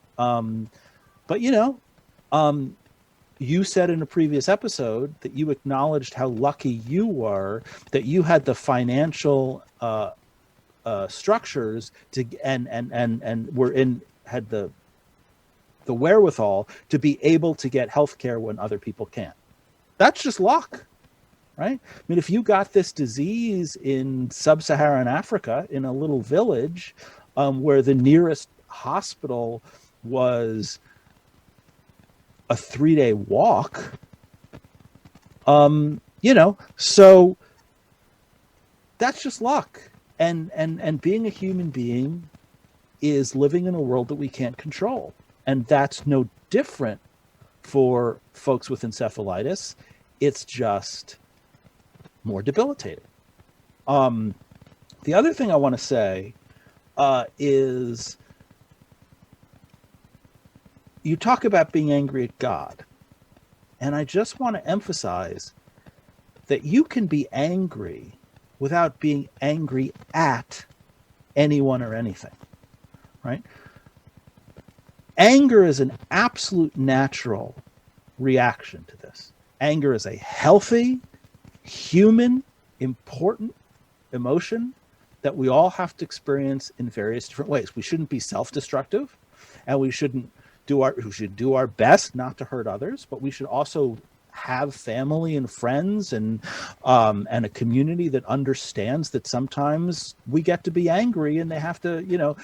you said in a previous episode that you acknowledged how lucky you were that you had the financial structures to had the wherewithal to be able to get health care when other people can't. That's just luck, right? I mean, if you got this disease in sub-Saharan Africa in a little village where the nearest hospital was a 3-day walk, so that's just luck. And being a human being is living in a world that we can't control. And that's no different for folks with encephalitis. It's just more debilitating. The other thing I want to say is you talk about being angry at God. And I just want to emphasize that you can be angry without being angry at anyone or anything, right? Anger is an absolute natural reaction to this. Anger is a healthy, human, important emotion that we all have to experience in various different ways. We shouldn't be self-destructive, and we should do our best not to hurt others, but we should also have family and friends and a community that understands that sometimes we get to be angry, and they have to,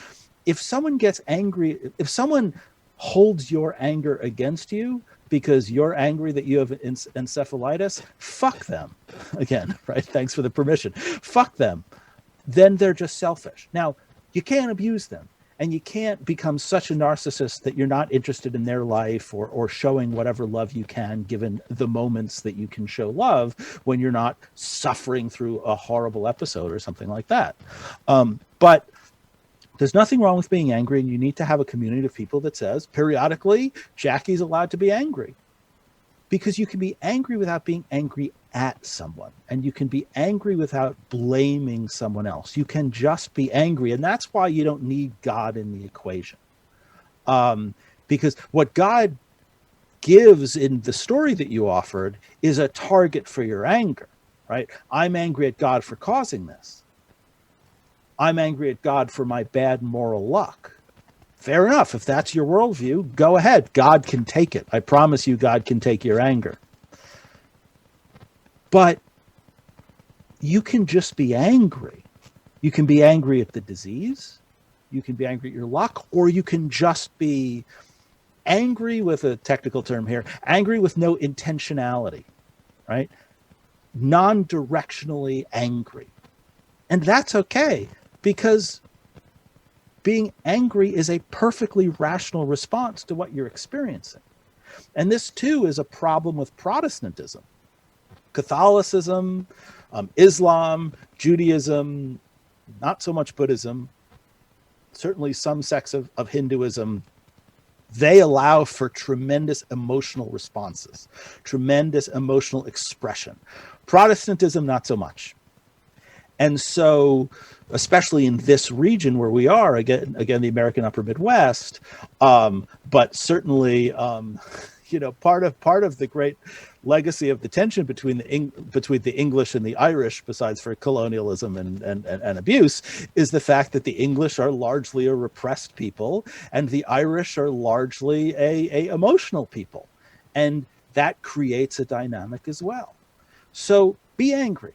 if someone gets angry, if someone holds your anger against you because you're angry that you have encephalitis, fuck them. Again, right? Thanks for the permission. Fuck them. Then they're just selfish. Now, you can't abuse them. And you can't become such a narcissist that you're not interested in their life or showing whatever love you can, given the moments that you can show love when you're not suffering through a horrible episode or something like that. But there's nothing wrong with being angry, and you need to have a community of people that says periodically, Jackie's allowed to be angry. Because you can be angry without being angry at someone, and you can be angry without blaming someone else. You can just be angry, and that's why you don't need God in the equation. Because what God gives in the story that you offered is a target for your anger, right? I'm angry at God for causing this. I'm angry at God for my bad moral luck. Fair enough. If that's your worldview, go ahead. God can take it. I promise you, God can take your anger. But you can just be angry. You can be angry at the disease. You can be angry at your luck, or you can just be angry, with a technical term here, angry with no intentionality, right? Non-directionally angry. And that's okay, because being angry is a perfectly rational response to what you're experiencing. And this, too, is a problem with Protestantism. Catholicism, Islam, Judaism, not so much Buddhism, certainly some sects of Hinduism, they allow for tremendous emotional responses, tremendous emotional expression. Protestantism, not so much. And so, especially in this region where we are, again, the American Upper Midwest, but certainly, part of the great legacy of the tension between the English and the Irish, besides for colonialism and abuse, is the fact that the English are largely a repressed people, and the Irish are largely a emotional people, and that creates a dynamic as well. So be angry.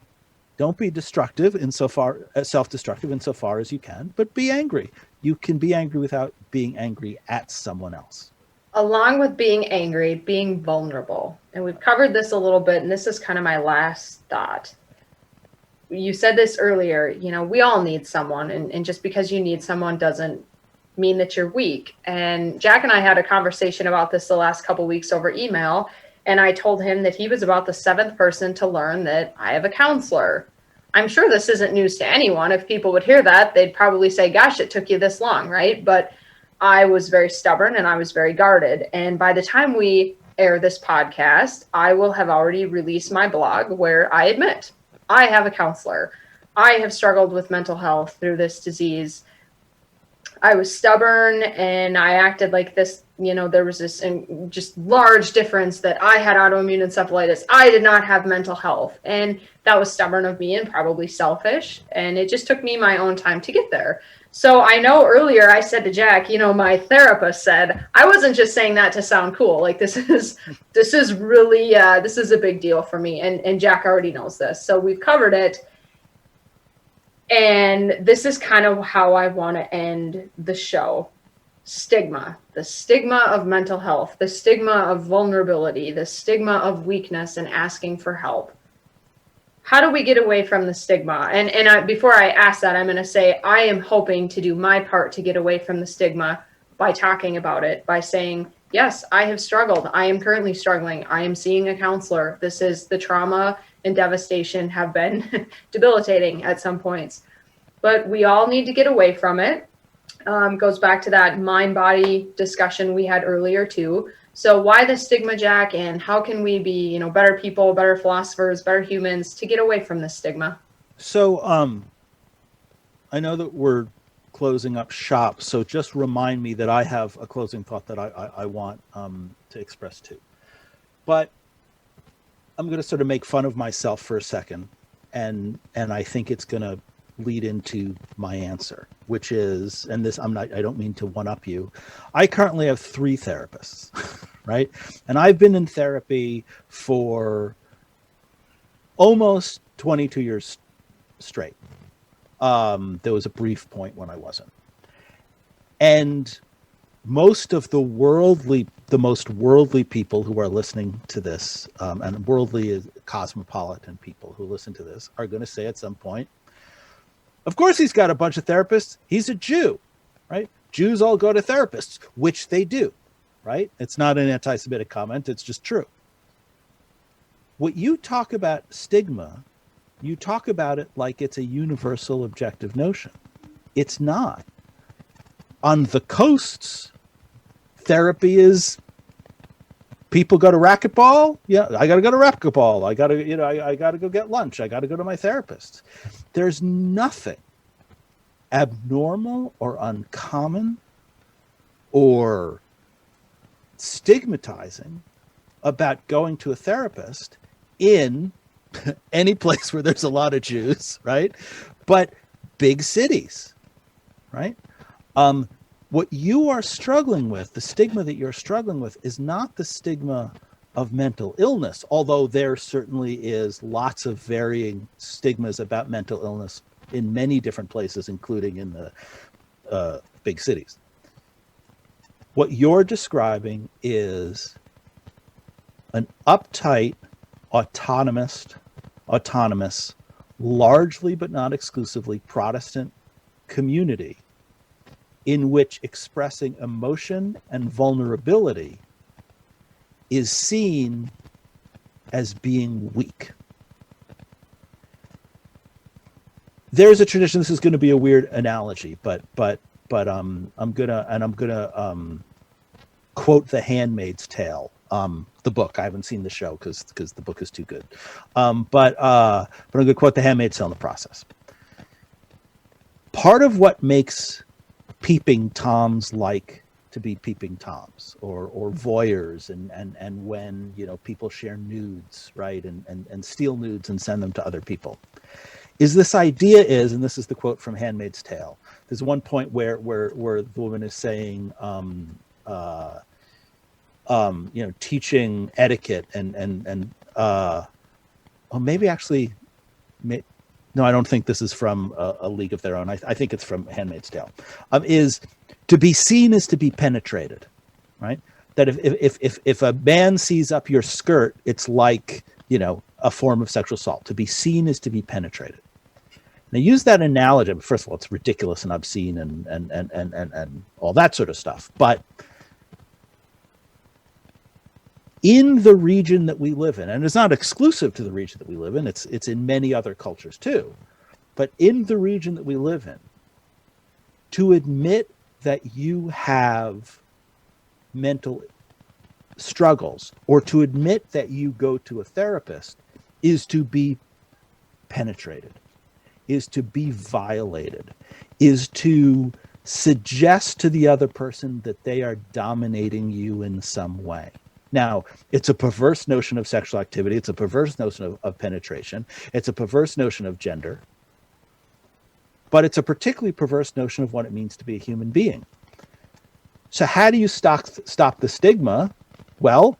Don't be self-destructive insofar as you can, but be angry. You can be angry without being angry at someone else. Along with being angry, being vulnerable. And we've covered this a little bit, and this is kind of my last thought. You said this earlier, we all need someone, and just because you need someone doesn't mean that you're weak. And Jack and I had a conversation about this the last couple of weeks over email, and I told him that he was about the 7th person to learn that I have a counselor. I'm sure this isn't news to anyone. If people would hear that, they'd probably say, gosh, it took you this long, right? But I was very stubborn and I was very guarded. And by the time we air this podcast, I will have already released my blog where I admit I have a counselor. I have struggled with mental health through this disease. I was stubborn and I acted like this, there was this just large difference that I had autoimmune encephalitis. I did not have mental health. And that was stubborn of me and probably selfish. And it just took me my own time to get there. So I know earlier I said to Jack, my therapist said, I wasn't just saying that to sound cool. Like this is really, this is a big deal for me. And Jack already knows this. So we've covered it. And this is kind of how I want to end the show. Stigma, the stigma of mental health, the stigma of vulnerability, the stigma of weakness and asking for help. How do we get away from the stigma? And before I ask that, I'm going to say I am hoping to do my part to get away from the stigma by talking about it, by saying, yes, I have struggled. I am currently struggling. I am seeing a counselor. This is the trauma and devastation have been debilitating at some points. But we all need to get away from it. Goes back to that mind-body discussion we had earlier too. So why the stigma, Jack, and how can we be, better people, better philosophers, better humans to get away from the stigma? So I know that we're closing up shop, so just remind me that I have a closing thought that I want to express too. But I'm going to sort of make fun of myself for a second, and I think it's going to lead into my answer, which is, and this I don't mean to one-up you. I currently have 3 therapists, right? And I've been in therapy for almost 22 years straight. There was a brief point when I wasn't. And most of the most worldly people who are listening to this, and worldly is cosmopolitan people who listen to this, are going to say at some point, of course he's got a bunch of therapists. He's a Jew, right? Jews all go to therapists, which they do, right? It's not an anti-Semitic comment. It's just true. What you talk about stigma, you talk about it like it's a universal objective notion. It's not. On the coasts, therapy is people go to racquetball. Yeah, I got to go to racquetball. I got to, I got to go get lunch. I got to go to my therapist. There's nothing abnormal or uncommon or stigmatizing about going to a therapist in any place where there's a lot of Jews, right? But big cities, right? What you are struggling with, the stigma that you're struggling with, is not the stigma of mental illness, although there certainly is lots of varying stigmas about mental illness in many different places, including in the big cities. What you're describing is an uptight, autonomous, largely but not exclusively Protestant community in which expressing emotion and vulnerability is seen as being weak. There's a tradition. This is going to be a weird analogy, but I'm gonna quote The Handmaid's Tale, the book. I haven't seen the show because the book is too good. But I'm going to quote The Handmaid's Tale in the process. Part of what makes peeping toms like to be peeping toms or voyeurs and when people share nudes, right, and steal nudes and send them to other people, is this idea is, and this is the quote from Handmaid's Tale, there's one point where the woman is saying teaching etiquette and no, I don't think this is from A League of Their Own. I think it's from Handmaid's Tale. Is to be seen is to be penetrated, right? That if a man sees up your skirt, it's like a form of sexual assault. To be seen is to be penetrated. Now, use that analogy. First of all, it's ridiculous and obscene and all that sort of stuff. But in the region that we live in, and it's not exclusive to the region that we live in, it's in many other cultures too, but in the region that we live in, to admit that you have mental struggles or to admit that you go to a therapist is to be penetrated, is to be violated, is to suggest to the other person that they are dominating you in some way. Now, it's a perverse notion of sexual activity. It's a perverse notion of penetration. It's a perverse notion of gender. But it's a particularly perverse notion of what it means to be a human being. So how do you stop the stigma? Well,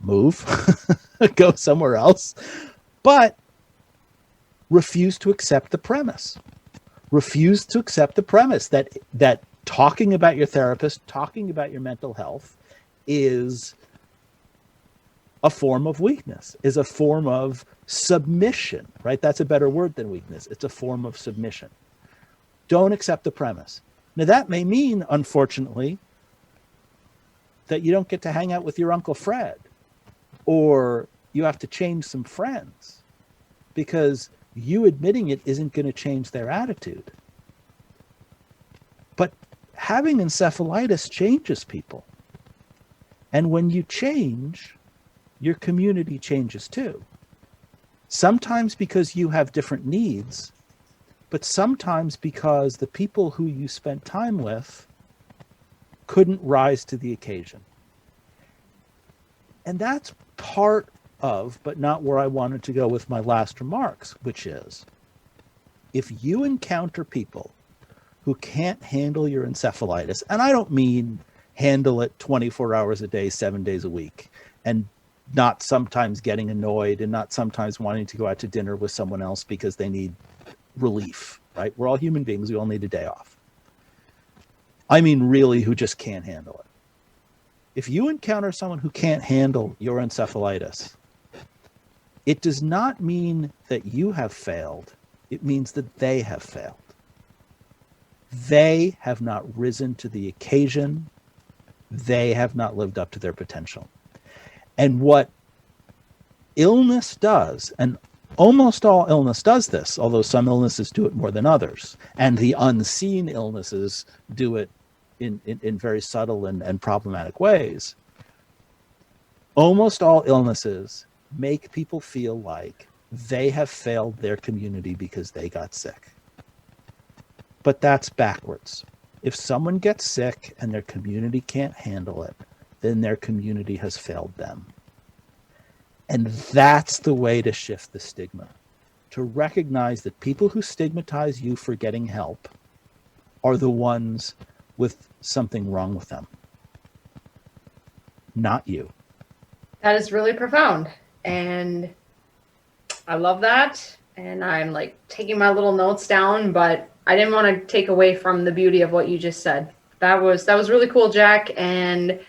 move, go somewhere else, but refuse to accept the premise. Refuse to accept the premise that talking about your therapist, talking about your mental health is a form of weakness, is a form of submission, right? That's a better word than weakness. It's a form of submission. Don't accept the premise. Now, that may mean, unfortunately, that you don't get to hang out with your Uncle Fred, or you have to change some friends. because you admitting it isn't going to change their attitude. But having encephalitis changes people. And when you change, your community changes too. Sometimes because you have different needs, but sometimes because the people who you spent time with couldn't rise to the occasion. And that's part of, but not where I wanted to go with my last remarks, which is, if you encounter people who can't handle your encephalitis, and I don't mean handle it 24 hours a day, 7 days a week, and not sometimes getting annoyed and not sometimes wanting to go out to dinner with someone else because they need relief, right? We're all human beings. We all need a day off. I mean, really, who just can't handle it. If you encounter someone who can't handle your encephalitis, it does not mean that you have failed. It means that they have failed. They have not risen to the occasion. They have not lived up to their potential. And what illness does, and almost all illness does this, although some illnesses do it more than others, and the unseen illnesses do it in very subtle and problematic ways. Almost all illnesses make people feel like they have failed their community because they got sick. But that's backwards. If someone gets sick and their community can't handle it, then their community has failed them. And that's the way to shift the stigma, to recognize that people who stigmatize you for getting help are the ones with something wrong with them, not you. That is really profound. And I love that. And I'm like taking my little notes down, but I didn't want to take away from the beauty of what you just said. That was really cool, Jack. And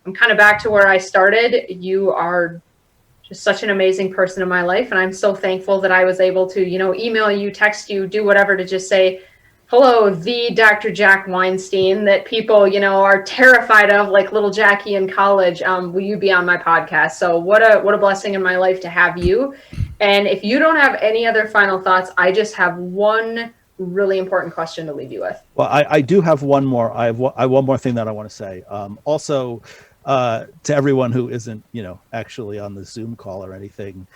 I'm kind of back to where I started. You are just such an amazing person in my life. And I'm so thankful that I was able to, email you, text you, do whatever to just say, hello, the Dr. Jack Weinstein that people, are terrified of, like little Jackie in college. Will you be on my podcast? So what a blessing in my life to have you. And if you don't have any other final thoughts, I just have one really important question to leave you with. Well, I do have one more. I have one more thing that I want to say. Also, to everyone who isn't, actually on the Zoom call or anything,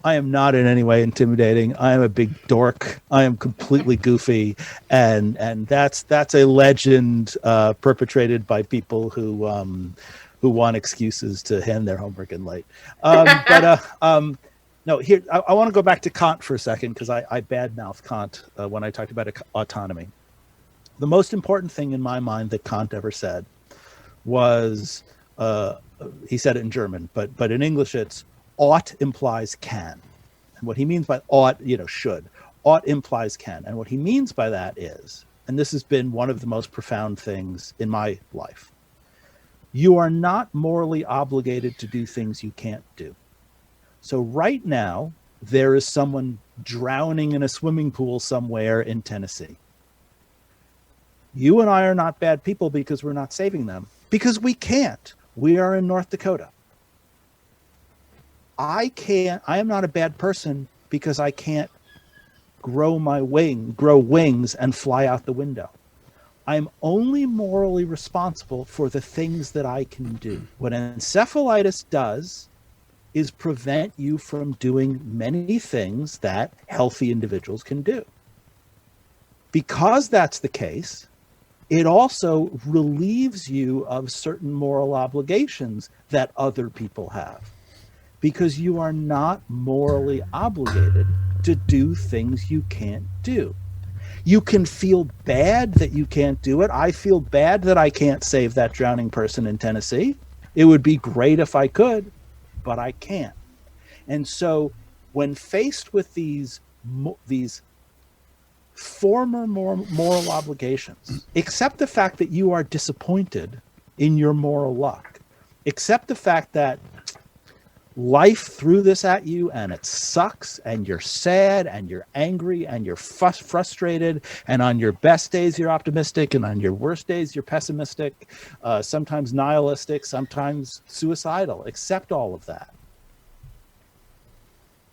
I am not in any way intimidating. I am a big dork. I am completely goofy, and that's a legend perpetrated by people who want excuses to hand their homework in late. No, here I want to go back to Kant for a second, because I badmouthed Kant when I talked about autonomy. The most important thing in my mind that Kant ever said was, he said it in German, but in English it's, ought implies can. And what he means by ought, should. Ought implies can. And what he means by that is, and this has been one of the most profound things in my life, you are not morally obligated to do things you can't do. So right now, there is someone drowning in a swimming pool somewhere in Tennessee. You and I are not bad people because we're not saving them, because we can't. We are in North Dakota. I am not a bad person because I can't grow wings and fly out the window. I'm only morally responsible for the things that I can do. What encephalitis does is prevent you from doing many things that healthy individuals can do. Because that's the case, it also relieves you of certain moral obligations that other people have, because you are not morally obligated to do things you can't do. You can feel bad that you can't do it. I feel bad that I can't save that drowning person in Tennessee. It would be great if I could, but I can't. And so when faced with these former moral obligations, accept the fact that you are disappointed in your moral luck. Accept the fact that life threw this at you and it sucks, and you're sad and you're angry and you're frustrated, and on your best days you're optimistic and on your worst days you're pessimistic, sometimes nihilistic, sometimes suicidal. Accept all of that.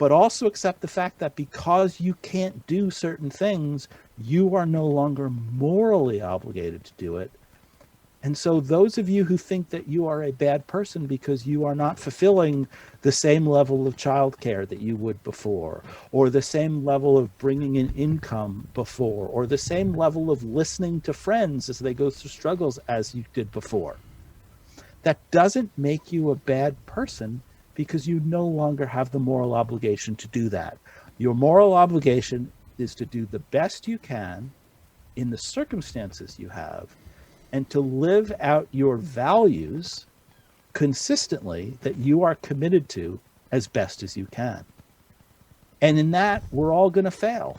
but also accept the fact that because you can't do certain things, you are no longer morally obligated to do it. And so those of you who think that you are a bad person because you are not fulfilling the same level of childcare that you would before, or the same level of bringing in income before, or the same level of listening to friends as they go through struggles as you did before, that doesn't make you a bad person, because you no longer have the moral obligation to do that. Your moral obligation is to do the best you can in the circumstances you have, and to live out your values consistently that you are committed to as best as you can. And in that, we're all going to fail.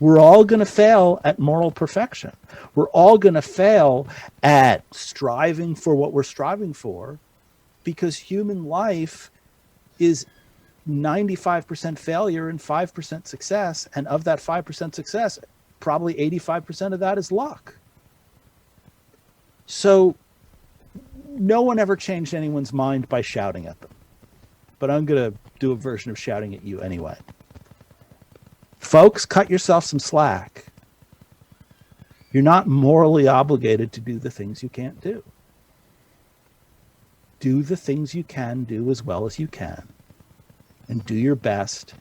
We're all going to fail at moral perfection. We're all going to fail at striving for what we're striving for, because human life is 95% failure and 5% success. And of that 5% success, probably 85% of that is luck. So no one ever changed anyone's mind by shouting at them. But I'm going to do a version of shouting at you anyway. Folks, cut yourself some slack. You're not morally obligated to do the things you can't do. Do the things you can do as well as you can. And do your best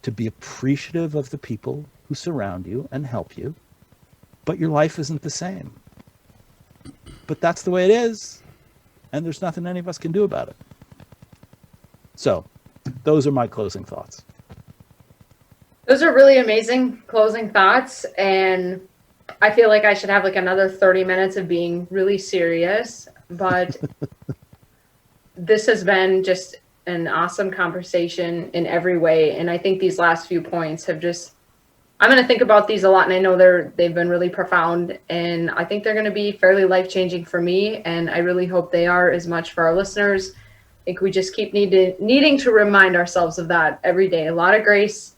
to be appreciative of the people who surround you and help you. But your life isn't the same. But that's the way it is, and there's nothing any of us can do about it. So, those are my closing thoughts. Those are really amazing closing thoughts, and I feel like I should have like another 30 minutes of being really serious, but this has been just an awesome conversation in every way, and I think these last few points have just, I'm going to think about these a lot, and I know they've been really profound, and I think they're going to be fairly life-changing for me, and I really hope they are as much for our listeners. I think we just keep needing to remind ourselves of that every day. A lot of grace,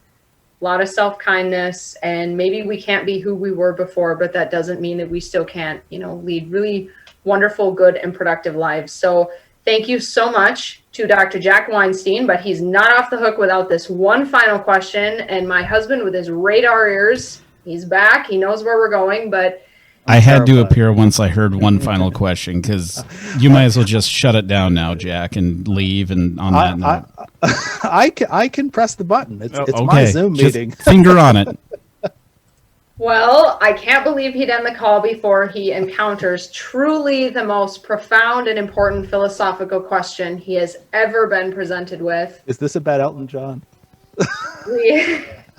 a lot of self-kindness, and maybe we can't be who we were before, but that doesn't mean that we still can't, lead really wonderful, good, and productive lives. So thank you so much to Dr. Jack Weinstein, but he's not off the hook without this one final question. And my husband, with his radar ears, he's back. He knows where we're going, but I had to appear once I heard one final question, because you might as well just shut it down now, Jack, and leave. And on that note, I can press the button. It's okay. My Zoom meeting. Finger on it. Well, I can't believe he'd end the call before he encounters truly the most profound and important philosophical question he has ever been presented with. Is this about Elton John?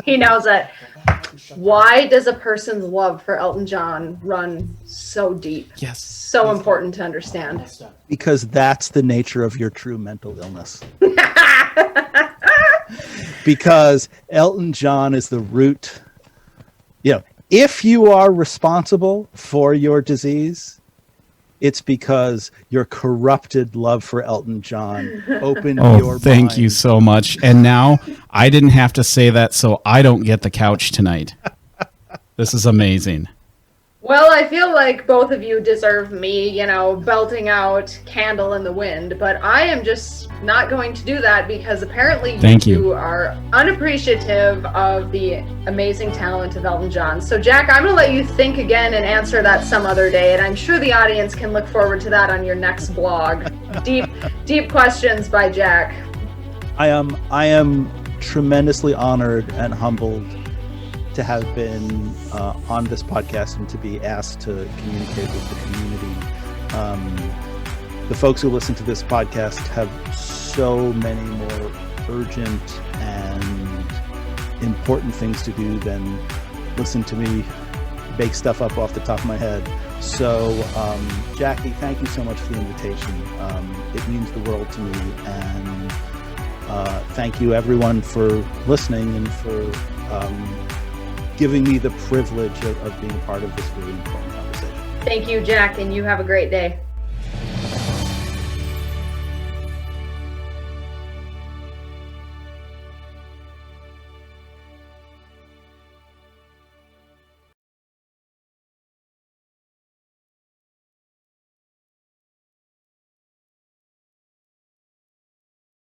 He knows it. Why does a person's love for Elton John run so deep? Yes. So important to understand. Because that's the nature of your true mental illness. Because Elton John is the root. If you are responsible for your disease, it's because your corrupted love for Elton John opened your mind. Thank you so much. And now I didn't have to say that, so I don't get the couch tonight. This is amazing. Well, I feel like both of you deserve me, belting out Candle in the Wind, but I am just not going to do that, because apparently you two are unappreciative of the amazing talent of Elton John. So Jack, I'm going to let you think again and answer that some other day, and I'm sure the audience can look forward to that on your next blog. Deep questions by Jack. I am tremendously honored and humbled to have been on this podcast and to be asked to communicate with the community. The folks who listen to this podcast have so many more urgent and important things to do than listen to me make stuff up off the top of my head. So, Jackie, thank you so much for the invitation. It means the world to me. And thank you, everyone, for listening and for giving me the privilege of being part of this really important conversation. Thank you, Jack, and you have a great day.